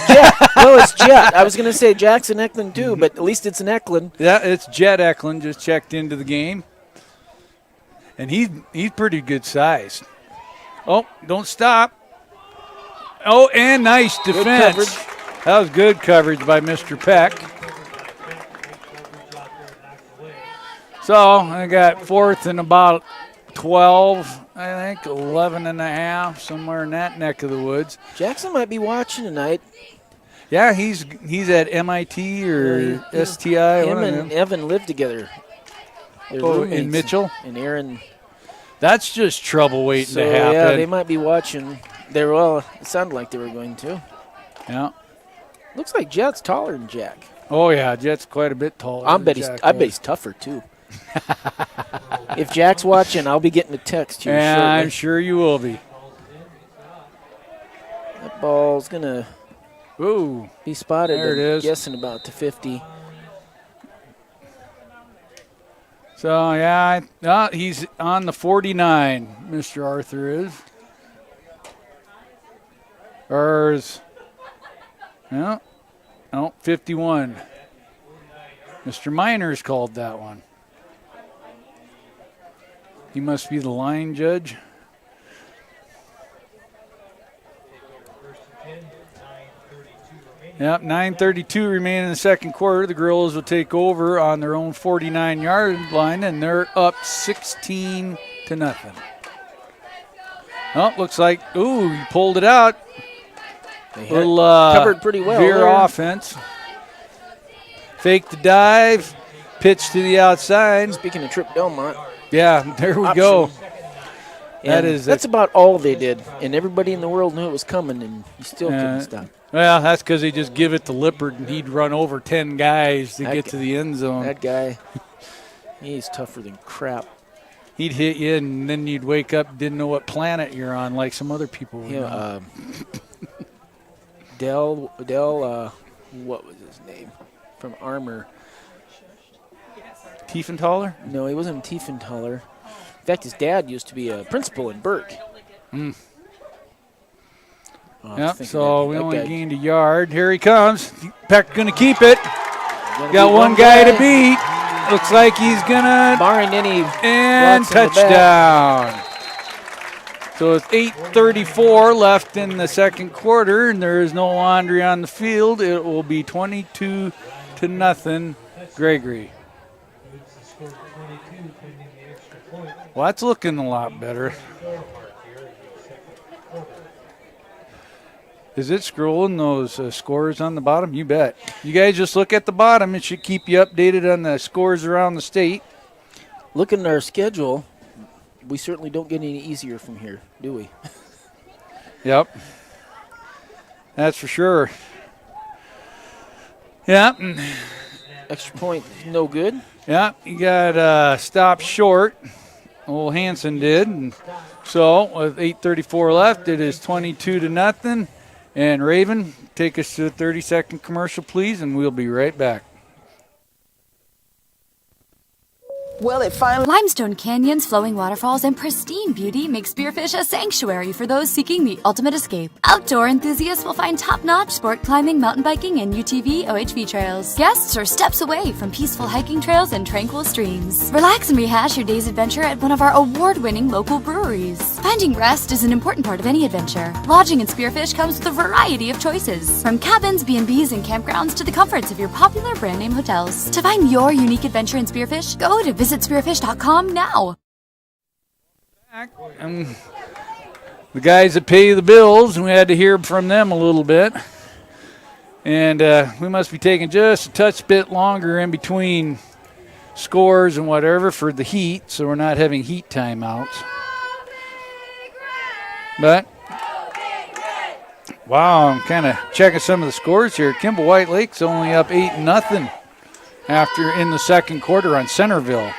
No, it's Jet. I was going to say Jackson Eklund too, but at least it's an Eklund. Yeah, it's Jet Eklund. Just checked into the game, and he's pretty good size. Oh, don't stop. Oh, and nice defense. That was good coverage by Mr. Peck. So I got 4th and about 12. I think 11 and a half, somewhere in that neck of the woods. Jackson might be watching tonight. Yeah, he's at MIT or STI. Him and Evan live together. In Mitchell? And Aaron. That's just trouble waiting to happen. Yeah, they might be watching. It sounded like they were going to. Yeah. Looks like Jet's taller than Jack. Oh, yeah, Jet's quite a bit taller. I bet he's tougher, too. If Jack's watching, I'll be getting a text here shortly. I'm sure you will be. That ball's going to be spotted. There it is. Guessing about to 50. So, yeah, he's on the 49, Mr. Arthur is. 51. Mr. Miners called that one. He must be the line judge. Yep, 9:32 remaining in the second quarter. The Gorillas will take over on their own 49-yard line, and they're up 16-0. Oh, looks like, he pulled it out. Little covered pretty well. Veer offense. Fake the dive, pitch to the outside. Speaking of Trip Delmont. Yeah, there we go. That's about all they did, and everybody in the world knew it was coming, and you still couldn't stop. Well, that's because they just give it to Lippard, and he'd run over 10 guys to get to the end zone. That guy, he's tougher than crap. He'd hit you, and then you'd wake up, didn't know what planet you're on, like some other people would. Yeah, Dell, what was his name? From Armor. Tiefenthaler? No, he wasn't Tiefenthaler. In fact, his dad used to be a principal in Burke. So we only gained a yard. Here he comes. Peck going to keep it. Got one guy to beat. Looks like he's going to. Barring any. And touchdown. So it's 8:34 left in the second quarter, and there is no laundry on the field. It will be 22-0 Gregory. Well, that's looking a lot better. Is it scrolling those scores on the bottom? You bet. You guys just look at the bottom. It should keep you updated on the scores around the state. Looking at our schedule, we certainly don't get any easier from here, do we? Yep. That's for sure. Yeah. Extra point, no good. Yeah, you got stopped short. Old Hanson did. And so with 8:34 left, it is 22-0. And Raven, take us to a 30-second commercial, please, and we'll be right back. Well, it finally... Limestone canyons, flowing waterfalls, and pristine beauty make Spearfish a sanctuary for those seeking the ultimate escape. Outdoor enthusiasts will find top-notch sport climbing, mountain biking, and UTV OHV trails. Guests are steps away from peaceful hiking trails and tranquil streams. Relax and rehash your day's adventure at one of our award-winning local breweries. Finding rest is an important part of any adventure. Lodging in Spearfish comes with a variety of choices, from cabins, B&Bs, and campgrounds to the comforts of your popular brand-name hotels. To find your unique adventure in Spearfish, go to visit spearfish.com now. The guys that pay the bills, and we had to hear from them a little bit. And we must be taking just a touch bit longer in between scores and whatever for the heat, so we're not having heat timeouts. But, wow, I'm kind of checking some of the scores here. Kimball White Lake's only up 8-0 after in the second quarter on Centerville.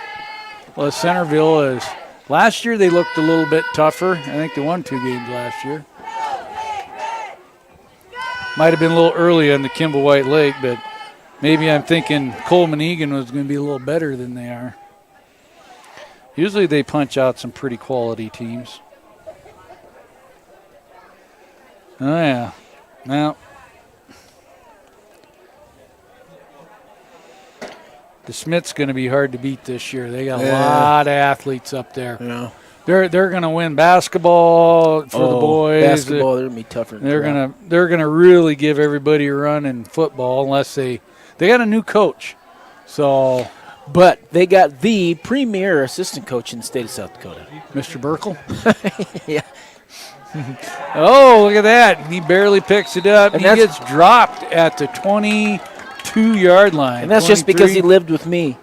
Well, Centerville is, last year they looked a little bit tougher. I think they won 2 games last year. Might have been a little early on the Kimball White Lake, but maybe I'm thinking Coleman Egan was going to be a little better than they are. Usually they punch out some pretty quality teams. Oh, yeah. Now, the Smith's going to be hard to beat this year. They got a lot of athletes up there. Yeah. They're going to win basketball for the boys. Basketball, they're going to be tougher. They're going to really give everybody a run in football unless they got a new coach. So, but they got the premier assistant coach in the state of South Dakota, Mr. Burke. Yeah. Oh, look at that. He barely picks it up. And he gets dropped at the 22-yard line. And that's 23. Just because he lived with me.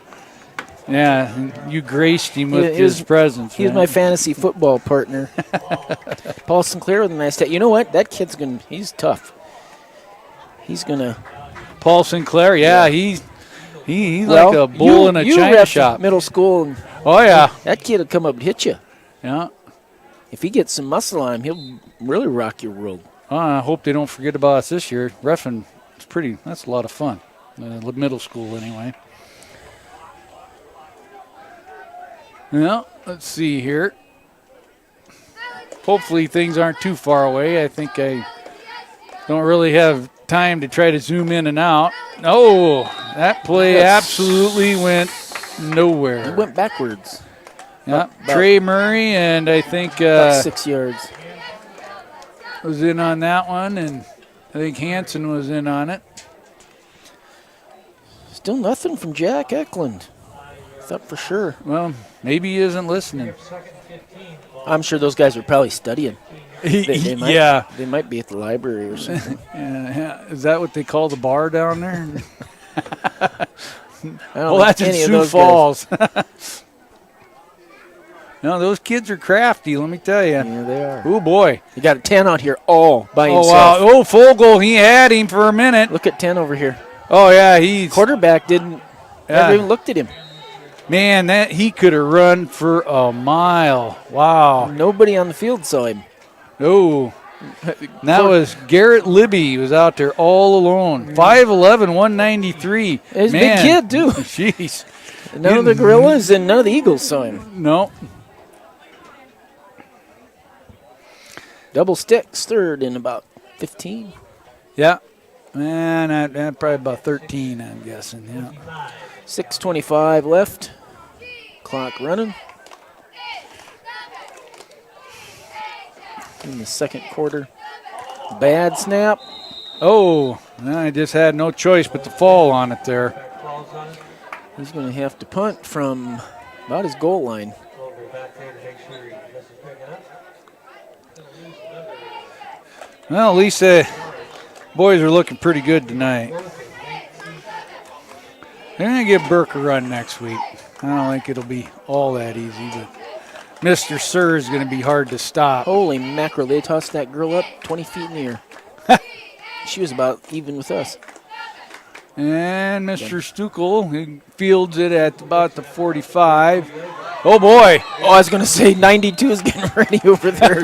Yeah, you graced him with his presence. He was my fantasy football partner. Paul Sinclair with a nice stat. You know what? That kid's he's tough. He's going to. Paul Sinclair, yeah. He's like a bull in a china shop. Middle school. Oh, yeah. That kid will come up and hit you. Yeah. If he gets some muscle on him, he'll really rock your world. I hope they don't forget about us this year. Reffing, that's a lot of fun. Middle school, anyway. Well, let's see here. Hopefully things aren't too far away. I think I don't really have time to try to zoom in and out. Oh, that play absolutely went nowhere. It went backwards. Yeah, Trey Murray and I think 6 yards was in on that one, and I think Hanson was in on it. Still nothing from Jack Eklund. Thought for sure. Well, maybe he isn't listening. I'm sure those guys are probably studying. They might be at the library or something. Yeah. Is that what they call the bar down there? Well, that's in Sioux Falls. No, those kids are crafty, let me tell you. Yeah, they are. Oh, boy. You got a 10 out here all by himself. Wow. Oh, Fogel, he had him for a minute. Look at 10 over here. Oh, yeah, he's. Quarterback never even looked at him. Man, he could have run for a mile. Wow. Nobody on the field saw him. No. That was Garrett Libby. He was out there all alone. 5'11", 193. He's a big kid, too. Jeez. None of the Gorillas and none of the Eagles saw him. No. Double sticks, third in about 15. Yeah. Man, probably about 13, I'm guessing. Yeah. 6:25 left. Clock running. In the second quarter. Bad snap. Oh, I just had no choice but to fall on it there. He's going to have to punt from about his goal line. Well, at least the boys are looking pretty good tonight. They're going to give Burke a run next week. I don't think it'll be all that easy, but Mr. Sir is going to be hard to stop. Holy mackerel, they tossed that girl up 20 feet in the air. She was about even with us. And Mr. Stuckel, he fields it at about the 45. Oh, boy. Oh, I was going to say 92 is getting ready over there.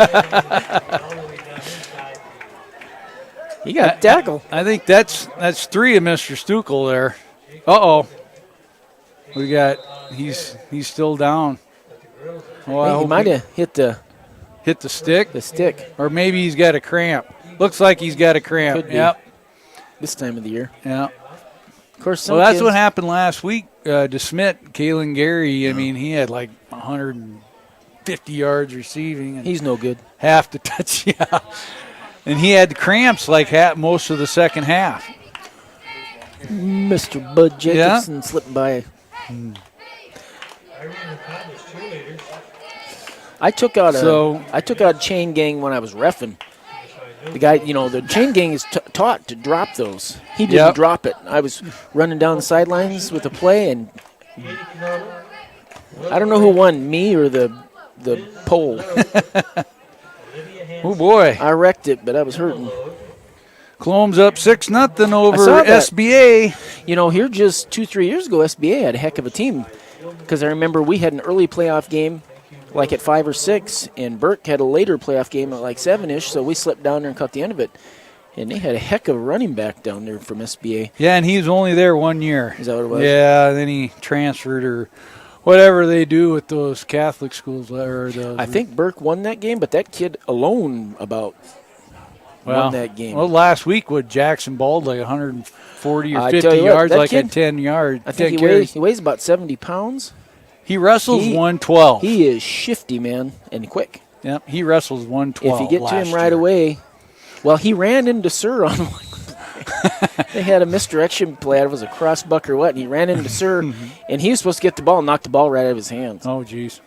He got a tackle. I think that's 3 of Mr. Stuckel there. Uh-oh. He's still down. Oh, He might have hit the stick. The stick. Or maybe he's got a cramp. Looks like he's got a cramp. Could be. Yep. This time of the year. Yeah. Of course, Well, that's what happened last week. DeSmit, Kalen Gary, I mean, he had like 150 yards receiving. And he's no good. Half the touch, yeah. And he had the cramps like most of the second half. Mr. Bud Jacobson slipped by. I took out a chain gang when I was reffing. The guy, the chain gang is taught to drop those. He didn't drop it. I was running down the sidelines with a play, and I don't know who won, me or the pole. Oh, boy. I wrecked it, but I was hurting. Cologne's up 6-0 over SBA. Here just 2-3 years ago, SBA had a heck of a team. Because I remember we had an early playoff game like at 5 or 6, and Burke had a later playoff game at like 7-ish, so we slipped down there and caught the end of it. And they had a heck of a running back down there from SBA. Yeah, and he was only there 1 year. Is that what it was? Yeah, and then he transferred or whatever they do with those Catholic schools. I think Burke won that game, but that kid alone won that game. Well, last week with Jackson Bald like 140 or 50 yards, yards, like a 10 yard. I think he weighs about 70 pounds. He wrestles 112. He is shifty, man, and quick. Yep, he wrestles 112. If you get to him right away, well, he ran into Sir on one. They had a misdirection play. It was a cross buck or what, and he ran into Sir, and he was supposed to get the ball and knock the ball right out of his hands. Oh, geez.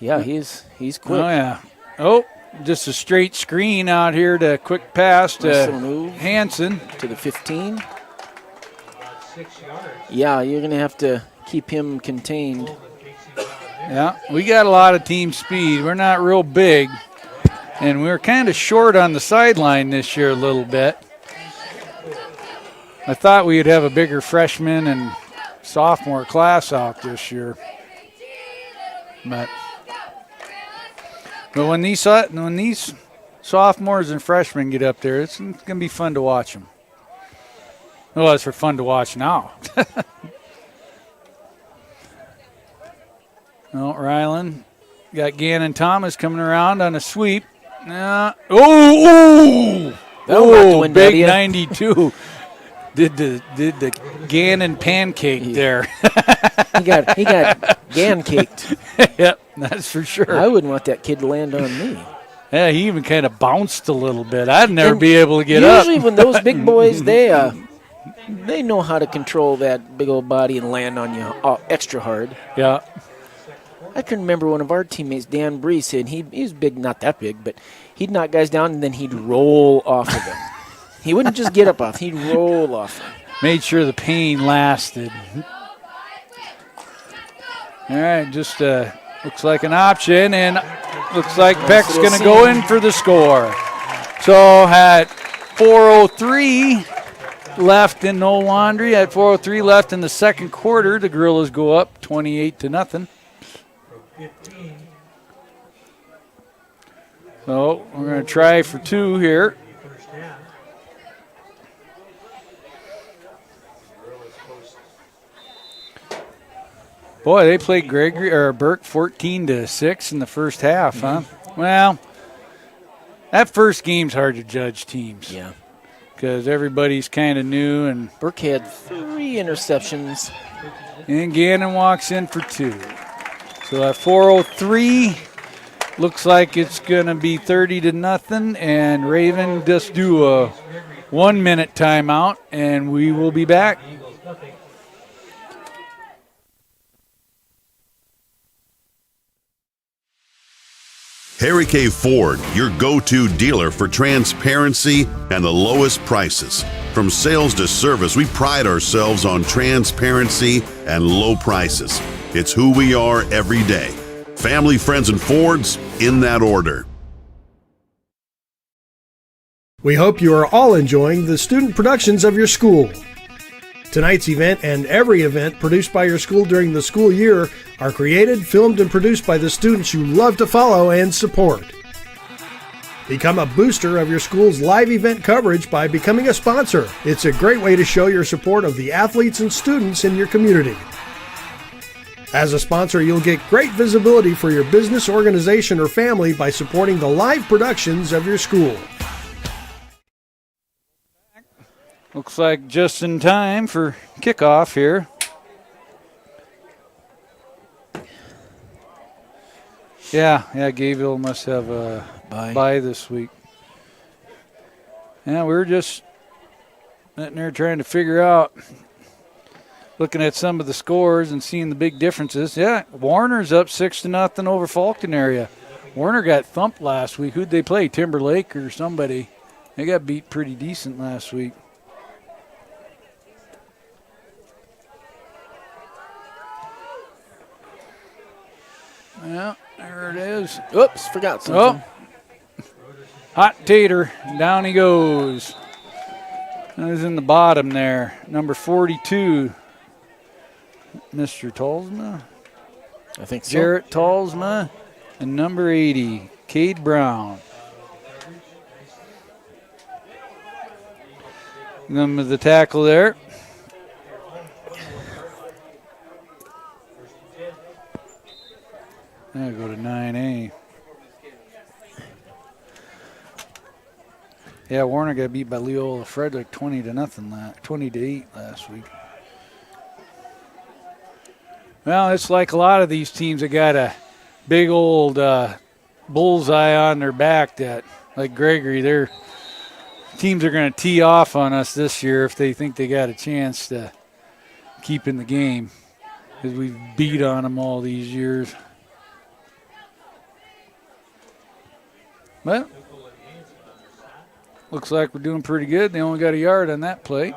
Yeah, he's quick. Oh, yeah. Oh, just a straight screen out here to quick pass to Hansen. To the 15. Yeah, you're going to have to keep him contained. Yeah, we got a lot of team speed. We're not real big, and we're kind of short on the sideline this year a little bit. I thought we'd have a bigger freshman and sophomore class out this year. But when these sophomores and freshmen get up there, it's going to be fun to watch them. Well, it's for fun to watch now. Oh, Ryland got Gannon Thomas coming around on a sweep. Oh, big 92. Did the Gannon pancake there. He got Gan-caked. Yep, that's for sure. I wouldn't want that kid to land on me. Yeah, he even kind of bounced a little bit. I'd never be able to get up. Usually when those big boys, they know how to control that big old body and land on you extra hard. Yeah. I can remember one of our teammates, Dan Bree, said he was big, not that big, but he'd knock guys down and then he'd roll off of them. He wouldn't just get up off, he'd roll off them. Made sure the pain lasted. All right, just looks like an option, and looks like Peck's going to go in for the score. So at 4:03 left in No Laundry, at 4:03 left in the second quarter, the Gorillas go up 28-0. So we're going to try for 2 here. Boy, they played Burke 14-6 in the first half, huh? Well, that first game's hard to judge teams. Yeah. Because everybody's kind of new. And Burke had 3 interceptions. And Gannon walks in for 2. So at 4:03, looks like it's going to be 30-0. And Raven just do a 1-minute timeout, and we will be back. Harry K. Ford, your go-to dealer for transparency and the lowest prices. From sales to service, we pride ourselves on transparency and low prices. It's who we are every day. Family, friends, and Fords, in that order. We hope you are all enjoying the student productions of your school. Tonight's event and every event produced by your school during the school year are created, filmed, and produced by the students you love to follow and support. Become a booster of your school's live event coverage by becoming a sponsor. It's a great way to show your support of the athletes and students in your community. As a sponsor, you'll get great visibility for your business, organization, or family by supporting the live productions of your school. Looks like just in time for kickoff here. Yeah, Gayville must have a bye this week. Yeah, we were just sitting there trying to figure out, looking at some of the scores and seeing the big differences. Yeah, Warner's up 6-0 over Fulton area. Warner got thumped last week. Who'd they play? Timberlake or somebody? They got beat pretty decent last week. Yeah, there it is. Oops, forgot something. Oh, hot tater. Down he goes. That was in the bottom there. Number 42, Mr. Talsma. I think so. Jarrett Talsma. And number 80, Cade Brown. Number the tackle there. I'll go to 9A. Yeah, Warner got beat by Leola Frederick 20-8 last week. Well, it's like a lot of these teams that got a big old bullseye on their back that, like Gregory, their teams are going to tee off on us this year if they think they got a chance to keep in the game, because we've beat on them all these years. Well, looks like we're doing pretty good. They only got a yard on that play.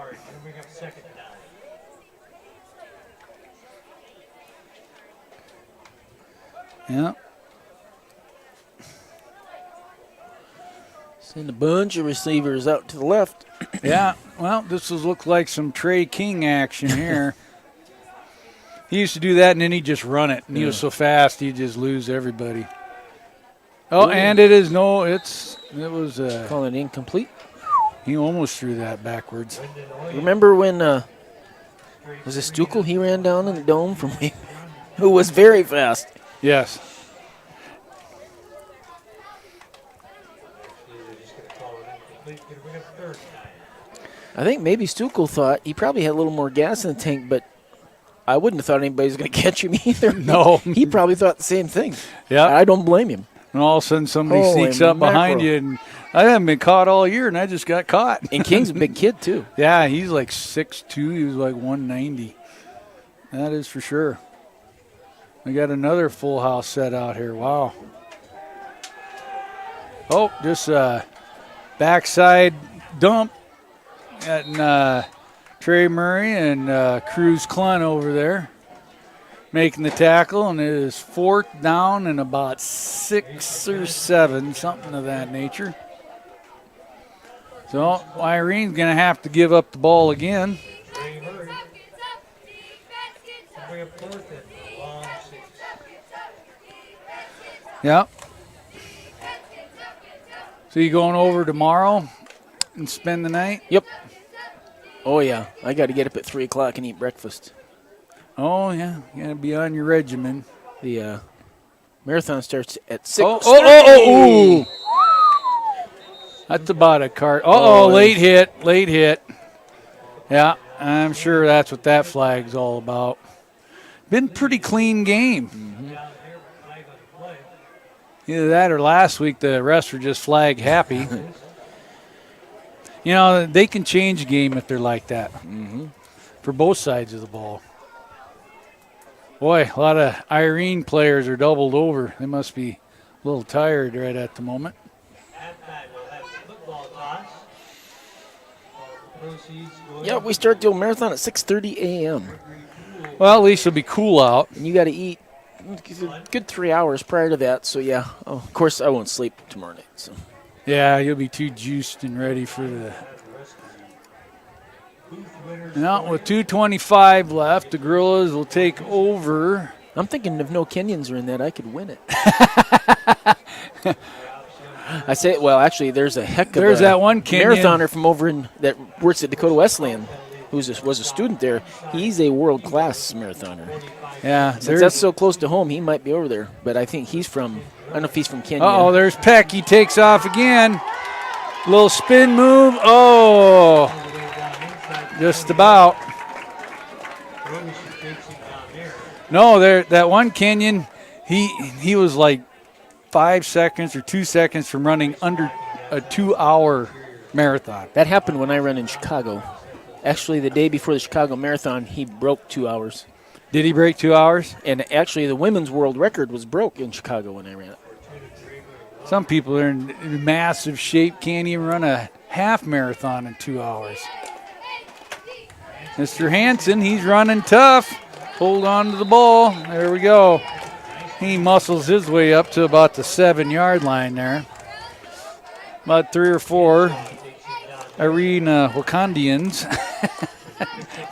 Yeah. Send a bunch of receivers out to the left. Yeah, well, this will look like some Trey King action here. He used to do that, and then he'd just run it. And he was so fast, he'd just lose everybody. Oh, and it was calling it incomplete. He almost threw that backwards. Remember when was it Stukel? He ran down in the dome from me, who was very fast. Yes. I think maybe Stukel thought he probably had a little more gas in the tank, but I wouldn't have thought anybody was going to catch him either. No. He probably thought the same thing. Yeah. I don't blame him. And all of a sudden somebody sneaks up behind you, and I haven't been caught all year, and I just got caught. And King's a big kid, too. Yeah, he's like 6'2". He was like 190. That is for sure. We got another full house set out here. Wow. Oh, just backside dump at Trey Murray and Cruz Clun over there making the tackle, and it is 4th down and about 6 or 7, something of that nature. So Irene's going to have to give up the ball again. Yep. So you going over tomorrow and spend the night? Yep. Oh, yeah. I got to get up at 3 o'clock and eat breakfast. Oh, yeah. You got to be on your regimen. The marathon starts at 6. Oh. That's about a cart. Late hit. Yeah, I'm sure that's what that flag's all about. Been pretty clean game. Mm-hmm. Either that or last week the refs were just flag happy. You know, they can change a game if they're like that. Mm-hmm. For both sides of the ball. Boy, a lot of Irene players are doubled over. They must be A little tired right at the moment. Yeah, we start the old marathon at 6:30 a.m. Well, at least it'll be cool out. And you got to eat a good 3 hours prior to that. So, yeah. Oh, of course, I won't sleep tomorrow night. So. Yeah, you'll be too juiced and ready for the... Now, with 2:25 left, the Gorillas will take over. I'm thinking if no Kenyans are in that, I could win it. I say, well, actually, there's a heck of There's that one Kenyan marathoner from over in that works at Dakota Wesleyan who was a student there. He's a world-class marathoner. Yeah. Since that's so close to home, he might be over there. But I think he's from, I don't know if he's from Kenya. Uh-oh, there's Peck. He takes off again. Little spin move. Oh, just about. No, that one Kenyan, he was like 5 seconds or 2 seconds from running under a 2-hour marathon. That happened when I ran in Chicago. Actually, the day before the Chicago Marathon, he broke 2 hours. Did he break 2 hours? And actually, the women's world record was broke in Chicago when I ran it. Some people are in massive shape, can't even run a half marathon in 2 hours. Mr. Hansen, he's running tough. Hold on to the ball. There we go. He muscles his way up to about the 7-yard line there. About 3 or 4 Irene Wakondians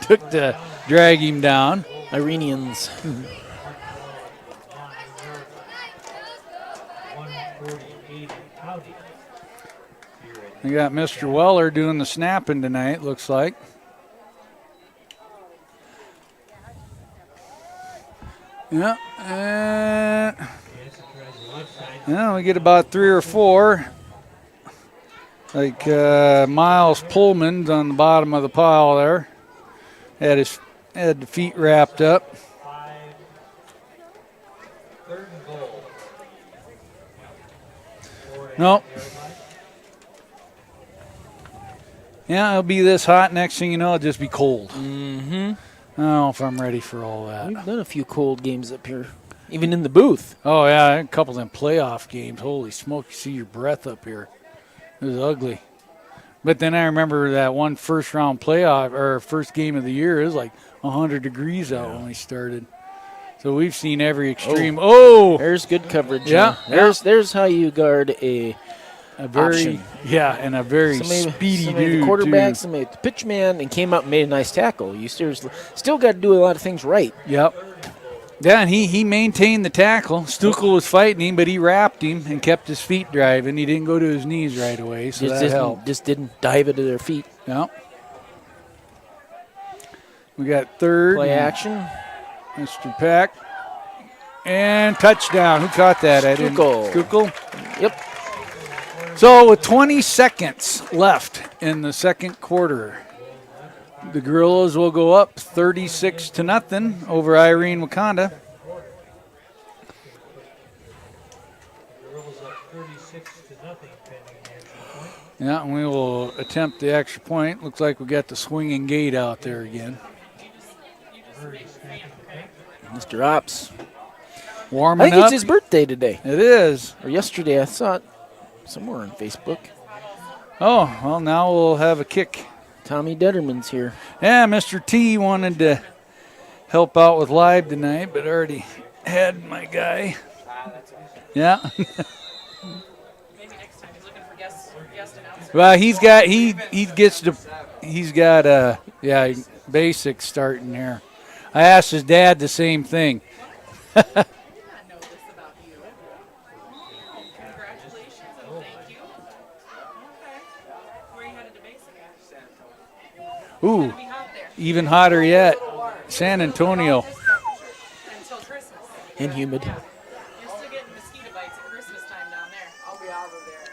took to drag him down. Irenians. We got Mr. Weller doing the snapping tonight, looks like. Yeah. We get about 3 or 4. Like Miles Pullman's on the bottom of the pile there. Had the feet wrapped up. Nope. Yeah, it'll be this hot. Next thing you know, it'll just be cold. Mm-hmm. I don't know if I'm ready for all that. We've done a few cold games up here, even in the booth. Oh, yeah, a couple of them playoff games. Holy smoke, you see your breath up here. It was ugly. But then I remember that one first-round playoff, or first game of the year, it was like 100 degrees out when we started. So we've seen every extreme. Oh! There's good coverage. Yeah. There's how you guard a very option. Yeah, and a very speedy dude. The quarterback, too. somebody the pitch man, and came up and made a nice tackle. You still got to do a lot of things right. Yep. Yeah, and he maintained the tackle. Stuckel was fighting him, but he wrapped him and kept his feet driving. He didn't go to his knees right away, so that helped. Just didn't dive into their feet. Yep. We got third. Play action. Mr. Peck. And touchdown. Who caught that? Stuckel. Yep. So with 20 seconds left in the second quarter, the Gorillas will go up 36-0 over Irene Wakonda. Yeah, and we will attempt the extra point. Looks like we got the swinging gate out there again. Mr. Ops. Warming up. I think it's his birthday today. It is. Or yesterday. I saw it somewhere on Facebook. Oh, well, now we'll have a kick. Tommy Detterman's here. Yeah, Mr. T wanted to help out with live tonight, but already had my guy. Yeah. Well, he's got basic starting there. I asked his dad the same thing. Ooh, even hotter yet. San Antonio. And humid. You're still getting mosquito bites at Christmas time down there. I'll be out of there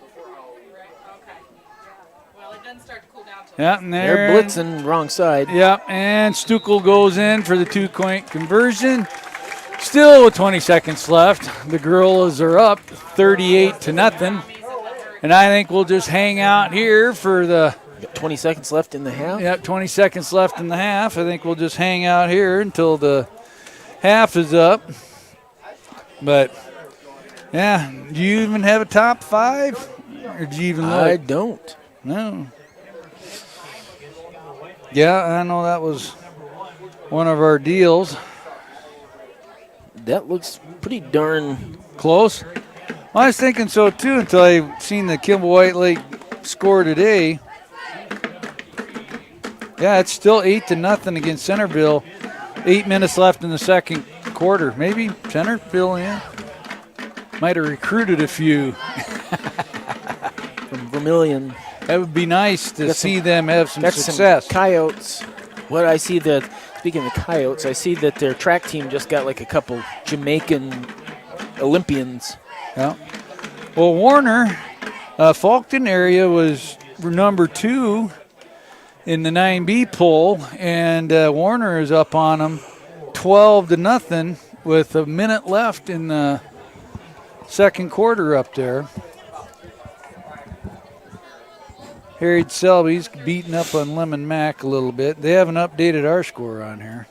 before Halloween. Right, okay. Well, it doesn't start to cool down till Yeah, and they're blitzing wrong side. Yeah, and Stuckel goes in for the 2-point conversion. Still with 20 seconds left. The Gorillas are up 38-0. And I think we'll just hang out here for the 20 seconds left in the half? Yep, 20 seconds left in the half. I think we'll just hang out here until the half is up. But Yeah. Do you even have a top 5? Or do you even look? I don't. No. Yeah, I know that was one of our deals. That looks pretty darn close. Well, I was thinking so too until I seen the Kimball White Lake score today. Yeah, it's still 8-0 against Centerville. 8 minutes left in the second quarter. Maybe Centerville, yeah, might have recruited a few from Vermilion. That would be nice to see them have some success. Some Coyotes. What I see that, speaking of Coyotes, I see that their track team just got like a couple Jamaican Olympians. Yeah. Well, Warner, Faulkton area was number 2 in the 9B poll, and Warner is up on them 12-0 with a minute left in the second quarter up there. Harriet Selby's beating up on Lemon Mac a little bit. They haven't updated our score on here.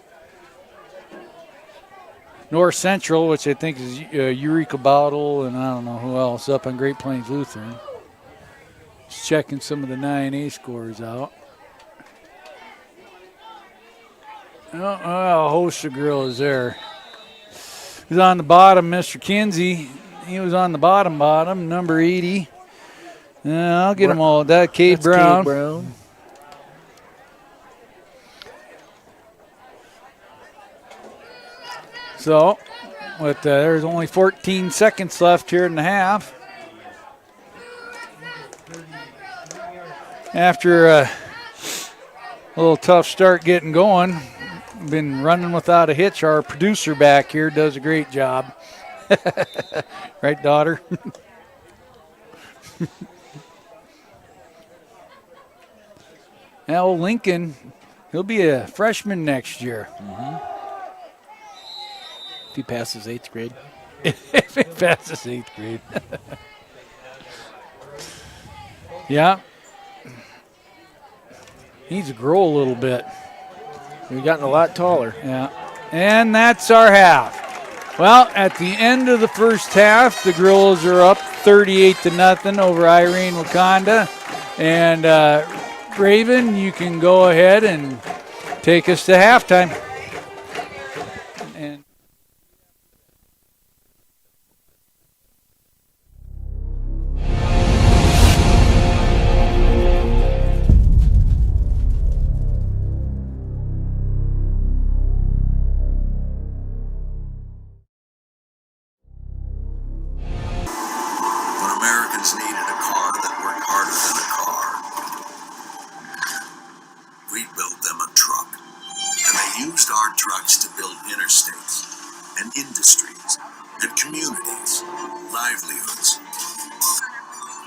North Central, which I think is Eureka Bottle, and I don't know who else, up on Great Plains Lutheran. Just checking some of the 9A scores out. Oh, a host of girls there. He's on the bottom, Mr. Kinsey. He was on the bottom, number 80. Yeah, I'll get them all. That Kate Brown. Kate Brown. So, with there's only 14 seconds left here in the half. After a little tough start getting going, been running without a hitch. Our producer back here does a great job. Right, daughter? Now, Lincoln, he'll be a freshman next year. Mm-hmm. If he passes 8th grade. If he passes 8th grade. Yeah. Needs to grow a little bit. We've gotten a lot taller. Yeah. And that's our half. Well, at the end of the first half, the Gorillas are up 38-0 over Irene Wakonda. And Raven, you can go ahead and take us to halftime. And when Americans needed a car that worked harder than a car, we built them a truck. And they used our trucks to build interstates and industries and communities, livelihoods.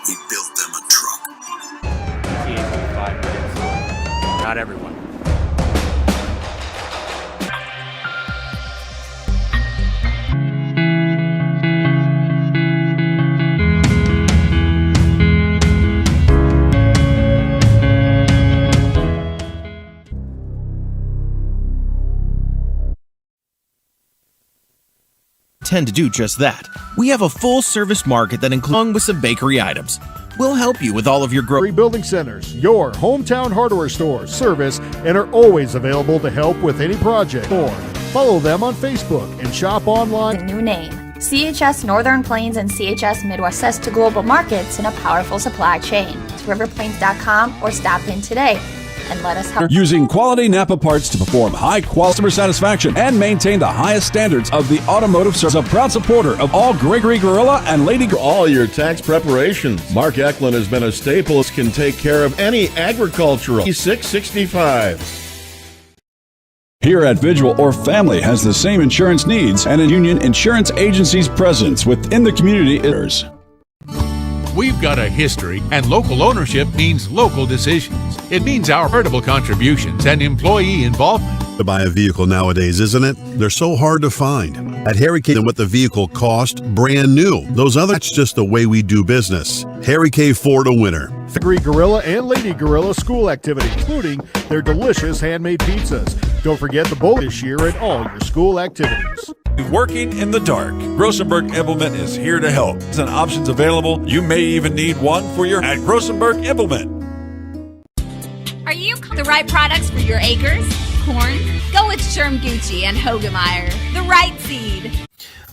We built them a truck. 5 minutes. Not everyone. Tend to do just that. We have a full-service market that includes along with some bakery items. We'll help you with all of your Building Centers, your hometown hardware stores, service, and are always available to help with any project. Or follow them on Facebook and shop online. The new name. CHS Northern Plains and CHS Midwest says to global markets in a powerful supply chain. It's riverplains.com or stop in today and let us help. Using quality Napa parts to perform high quality customer satisfaction and maintain the highest standards of the automotive service. A proud supporter of all Gregory Gorilla and Lady For all your tax preparations, Mark Eklund has been a staple. Can take care of any agricultural. 665. Here at Vigil or Family has the same insurance needs and a union insurance agency's presence within the community. We've got a history, and local ownership means local decisions. It means our charitable contributions and employee involvement. To buy a vehicle nowadays, isn't it? They're so hard to find. At Harry K, what the vehicle cost, brand new. That's just the way we do business. Harry K Ford a winner. Gregory Gorilla and Lady Gorilla school activity, including their delicious handmade pizzas. Don't forget the bowl this year at all your school activities. Working in the dark. Grossenberg Implement is here to help. There's an options available. You may even need one for your at Grossenberg Implement. Are you the right products for your acres? Corn? Go with Sherm Gucci and Hogemeyer, the right seed.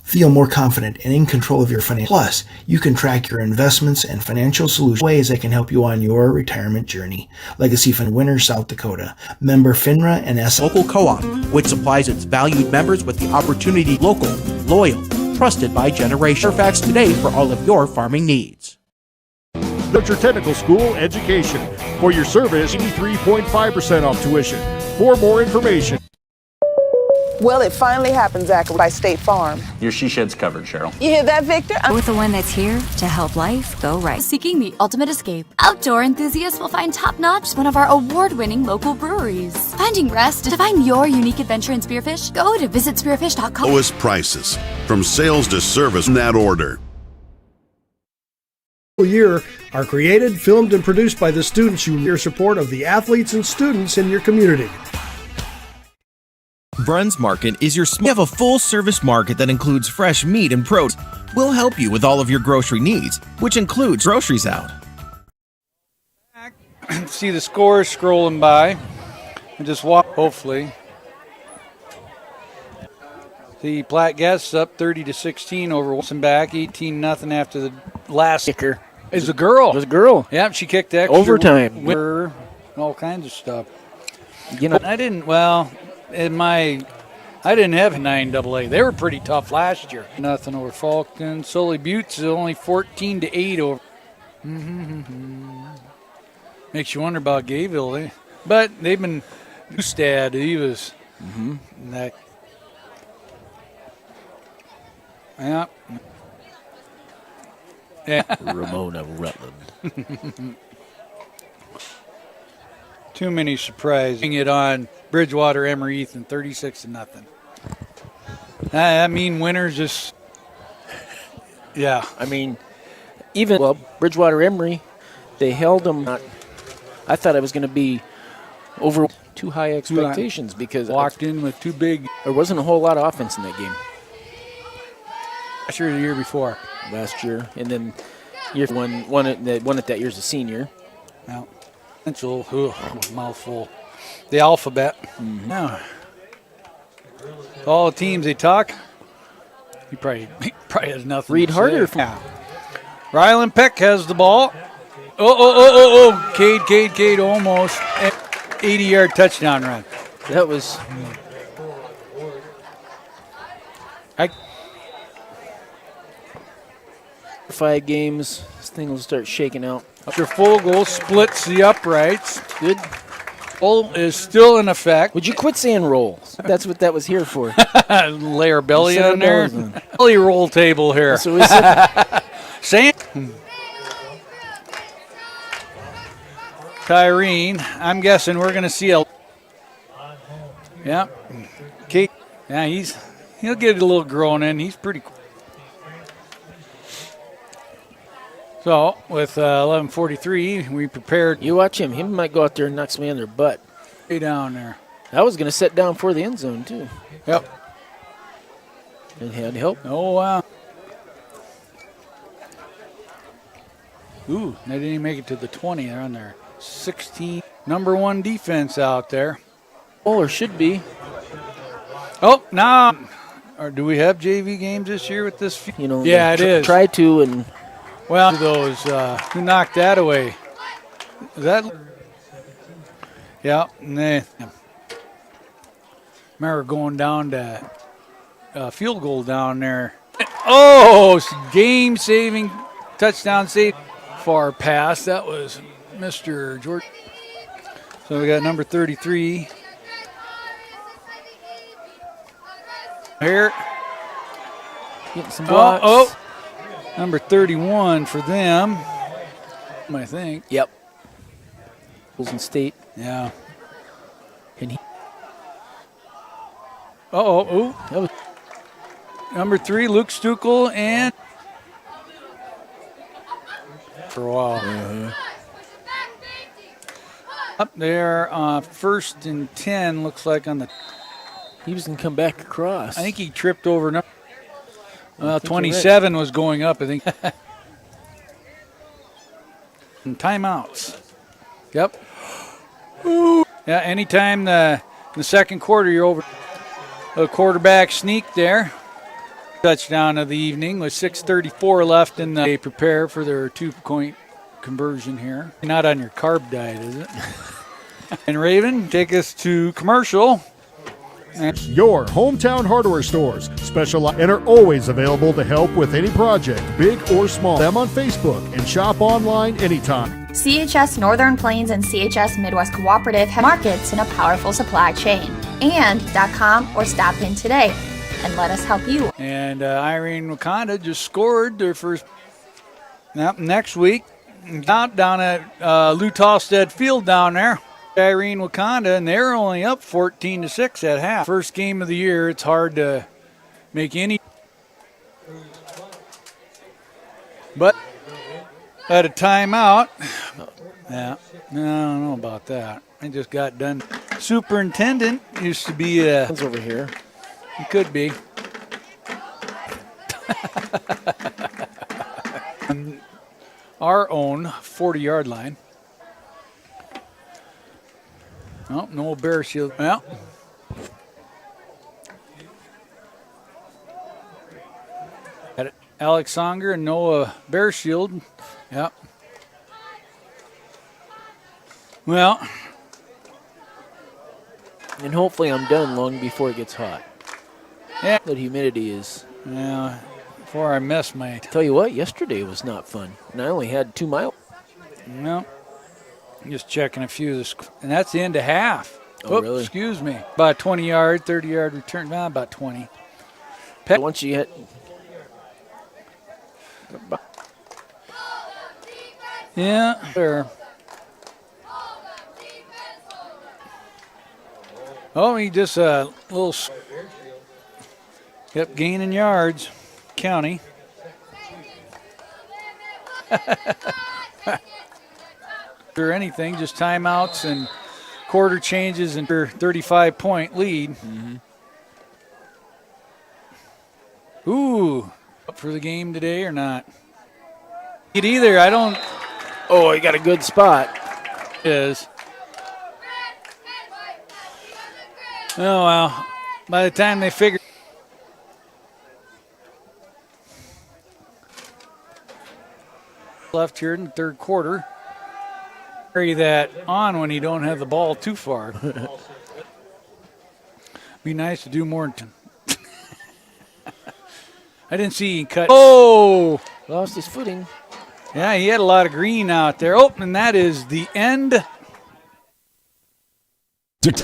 Feel more confident and in control of your finances. Plus, you can track your investments and financial solutions ways that can help you on your retirement journey. Legacy Fund Winner, South Dakota. Member FINRA and Local Co-op, which supplies its valued members with the opportunity. Local, loyal, trusted by generations. Fairfax today for all of your farming needs. Your Technical School Education. For your service, 83.5% off tuition. For more information. Well, it finally happened, Zachary, by State Farm. Your she shed's covered, Cheryl. You hear that, Victor? With the one that's here to help life go right. Seeking the ultimate escape. Outdoor enthusiasts will find top-notch one of our award-winning local breweries. Finding rest to find your unique adventure in spearfish? Go to visitspearfish.com. Lowest prices, from sales to service in that order. Year are created, filmed, and produced by the students. Your support of the athletes and students in your community. Bruns Market is your. We have a full-service market that includes fresh meat and produce. We'll help you with all of your grocery needs, which includes groceries out. See the scores scrolling by, and just walk. Hopefully, the Platte Guests up 30-16 over Wilson back, 18-0 after the last kicker. Is a girl. It was a girl. Yep, she kicked extra. Overtime. Winner, all kinds of stuff. You know, I didn't. Well, I didn't have a 9AA. They were pretty tough last year. Nothing over Falcon. Sully Buttes is only 14-8 over. Makes you wonder about Gayville, but they've been. Newstad, he was. That. Yeah. Yeah. Ramona Rutland. Too many surprises. It on Bridgewater, Emory, Ethan, 36-0. I mean, winners just. Yeah. I mean, even Bridgewater Emory, they held them. I thought it was going to be over too high expectations because walked in with too big. There wasn't a whole lot of offense in that game. Last year, the year before. Last year, and then year one at that year's a senior. Now, Central, mouthful. The alphabet. Now, all the teams they talk. He probably has nothing. Read to harder. Say. Yeah. Ryland Peck has the ball. Cade almost 80-yard touchdown run. That was. 5 games, this thing will start shaking out. After full goal splits the uprights. Good. Roll is still in effect. Would you quit saying roll? That's what that was here for. Lay our belly on there. Belly roll table here. So is it? Sam. Irene, I'm guessing we're going to see a. Yeah. Kate. Yeah, he'll get a little grown in. He's pretty cool. So, with 11:43, we prepared. You watch him. He might go out there and knock somebody on their butt. Way down there. I was going to set down for the end zone, too. Yep. It had help. Oh, wow. Ooh, they didn't even make it to the 20. They're on their 16. Number 1 defense out there. Or should be. Oh, now. Or do we have JV games this year with this? You know, yeah, it is. Try to and. Well, those who knocked that away. Is that? Yeah, remember going down to field goal down there. Oh, game-saving touchdown save. Far pass. That was Mr. George. So we got number 33 here. Getting some blocks. Oh. Number 31 for them, I think. Yep. Wilson State. Yeah. And he. Number 3, Luke Stuckel, and for a while. Up there, 1st and 10 looks like on the. He was going to come back across. I think he tripped over. 27 was going up, I think. And timeouts. Yep. Ooh. Yeah, anytime in the second quarter you're over a quarterback sneak there. Touchdown of the evening with 6:34 left in the. They prepare for their 2-point conversion here. Not on your carb diet, is it? And Raven, take us to commercial. Your hometown hardware stores specialize and are always available to help with any project, big or small. Them on Facebook and shop online anytime. CHS Northern Plains and CHS Midwest Cooperative have markets in a powerful supply chain. And .com or stop in today and let us help you. And Irene Wakonda just scored their first. Next week, down at Lou Tallstead Field down there. Irene Wakonda, and they're only up 14-6 at half. First game of the year, it's hard to make any. But at a timeout, yeah, no, I don't know about that. I just got done. Superintendent used to be It's over here. It could be. Our own 40-yard line. Oh, no bear shield. Well. Got Alex Songer and Noah Bear Shield. Yep. Well. And hopefully I'm done long before it gets hot. Yeah. That humidity is. Yeah. Before I miss my. Tell you what, yesterday was not fun. And I only had 2 miles. No. Just checking a few of the, and that's the end of half. Oh, really? Excuse me. About 20-yard, 30-yard return. No, about 20. Once you hit. Yeah, there. Oh, he just a little. Kept gaining yards. County. Or anything, just timeouts and quarter changes and 35-point lead. Mm-hmm. Ooh, up for the game today or not? It either. I don't. Oh, he got a good spot. Is. Oh well. By the time they figure. Left here in the third quarter. Carry that on when you don't have the ball too far. Be nice to do more. I didn't see he cut. Oh! Lost his footing. Yeah, he had a lot of green out there. Oh, and that is the end.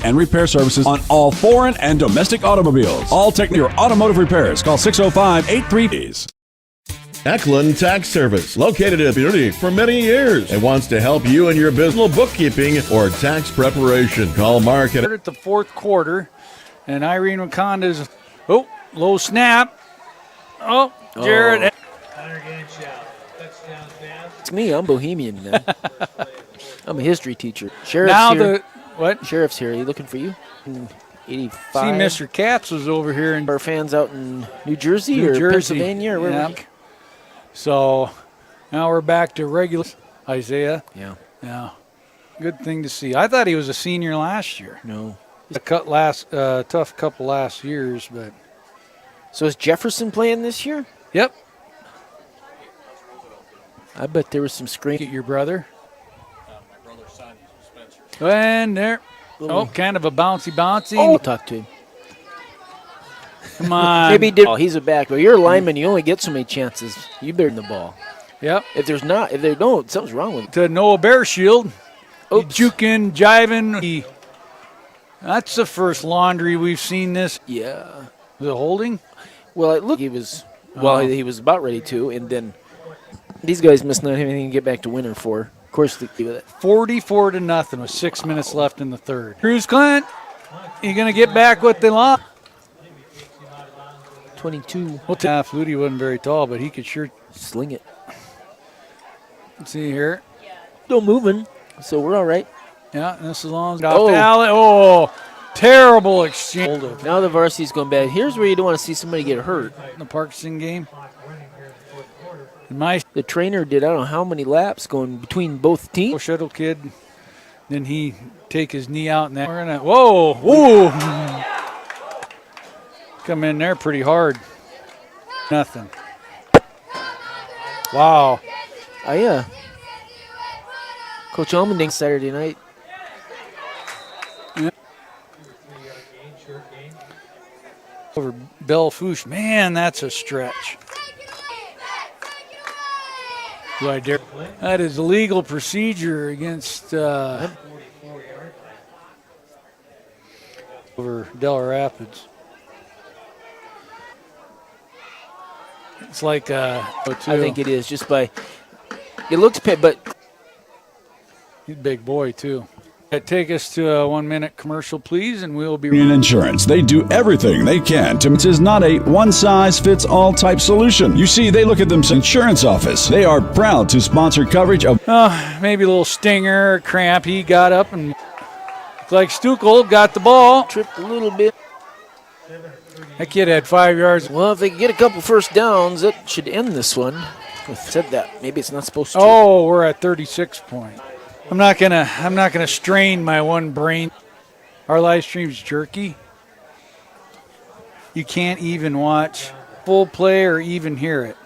And repair services on all foreign and domestic automobiles. All your automotive repairs. Call 605-83. Eklund Tax Service, located in the community for many years, and wants to help you in your business bookkeeping or tax preparation. Call Mark at the fourth quarter, and Irene Wakonda's low snap. Oh, Jared. It's me. I'm Bohemian then. I'm a history teacher. Sheriff's now here. What? Sheriff's here. Are you looking for you? 85. See, Mr. Katz was over here. And our fans out in New Jersey or Pennsylvania or where? So now we're back to regular Isaiah. Yeah. Good thing to see. I thought he was a senior last year. No. Tough couple last years, but. So is Jefferson playing this year? Yep. I bet there was some screaming. Get your brother. My brother's son, Spencer. And there. Kind of a bouncy. We'll talk to him. Come on. Maybe he did. Oh, he's a back, but you're a lineman. You only get so many chances. You better the ball. Yep. If they don't, something's wrong with it. To Noah Bear Shield. Juking, jiving. That's the first laundry we've seen this. Yeah. Was it holding? Well, it looked he was. Well, he was about ready to, and then these guys must not have anything to get back to winner for. Of course, 44-0 with 6 minutes left in the third. Cruz Clint, you gonna get back what they lost? 22. Well, Flutie wasn't very tall, but he could sure sling it. Let's see here. Still moving, so we're all right. Yeah, this is long. Terrible exchange. Now the varsity's going bad. Here's where you don't want to see somebody get hurt. In the Parkinson game. The trainer did I don't know how many laps going between both teams. Shuttle kid. Then he take his knee out and that. We're gonna, whoa, whoa. Come in there pretty hard. Nothing. Wow. Coach Almonding Saturday night. Yeah. Over Belfouche. Man, that's a stretch. Do I dare? That is legal procedure against over Del Rapids. It's like I think it is just by it looks but he's a big boy too. Take us to a 1 minute commercial, please, and we'll be In insurance, they do everything they can to. It is not a one-size-fits-all type solution. You see, they look at themselves insurance office. They are proud to sponsor coverage of. Maybe a little stinger, or cramp. He got up and looked like Stuckel got the ball. Tripped a little bit. That kid had 5 yards. Well, if they can get a couple first downs, that should end this one. Said that maybe it's not supposed to. Oh, we're at 36 points. I'm not gonna strain my one brain. Our live stream's jerky. You can't even watch full play or even hear it.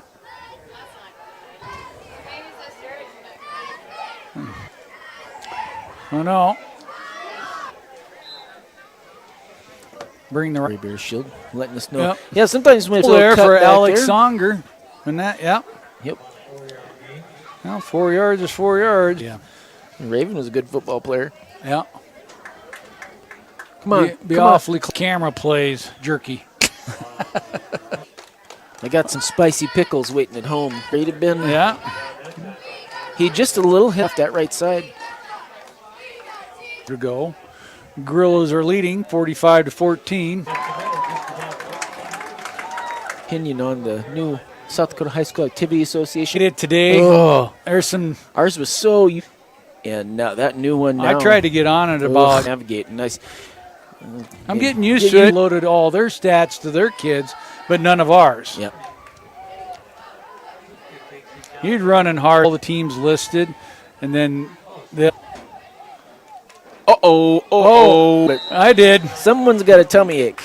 Oh no. Bring the Bear Shield, letting us know. Yep. Yeah, sometimes when it's a there little for cut back Alex there. Songer. And that, yep. Well, 4 yards is 4 yards. Yeah. Raven was a good football player. Yeah. Come on, be come on. awfully camera plays, jerky. I got some spicy pickles waiting at home. Great have been. Yeah. He just a little heft that right side. To go. Gorillas are leading 45-14. Opinion on the new South Dakota High School Activity Association. Did it today. Oh. There's some. Ours was so. And now that new one. Now, I tried to get on it about navigating. Nice. I'm getting used to it. Loaded all their stats to their kids, but none of ours. Yep. You'd running hard. All the teams listed, and then the. Oh! I did. Someone's got a tummy ache.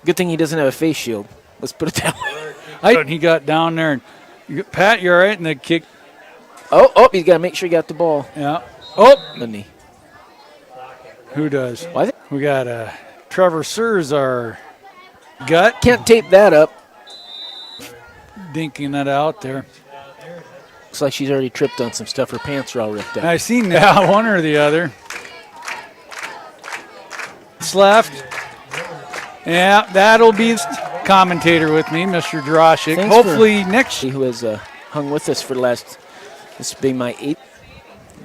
Good thing he doesn't have a face shield. Let's put it that way. He got down there and Pat, you're all right, and the kick. Oh! He's got to make sure he got the ball. Yeah. Oh. Doesn't he? Who does? What? We got Trevor Sears, our gut. Can't tape that up. Dinking that out there. Looks like she's already tripped on some stuff. Her pants are all ripped up. I seen that. One or the other. It's left. Yeah, that'll be commentator with me, Mr. Droshik. Thanks hopefully next. Who has hung with us for the last. This will be my 8th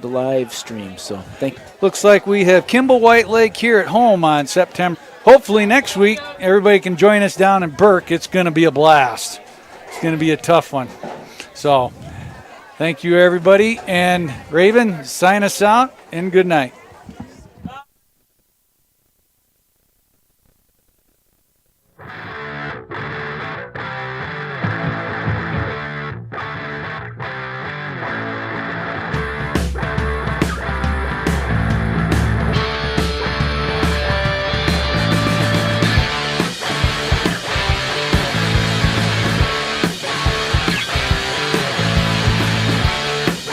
the live stream. So thank you. Looks like we have Kimball White Lake here at home on September. Hopefully next week everybody can join us down in Burke. It's going to be a blast. It's going to be a tough one. So thank you, everybody. And Raven, sign us out, and good night.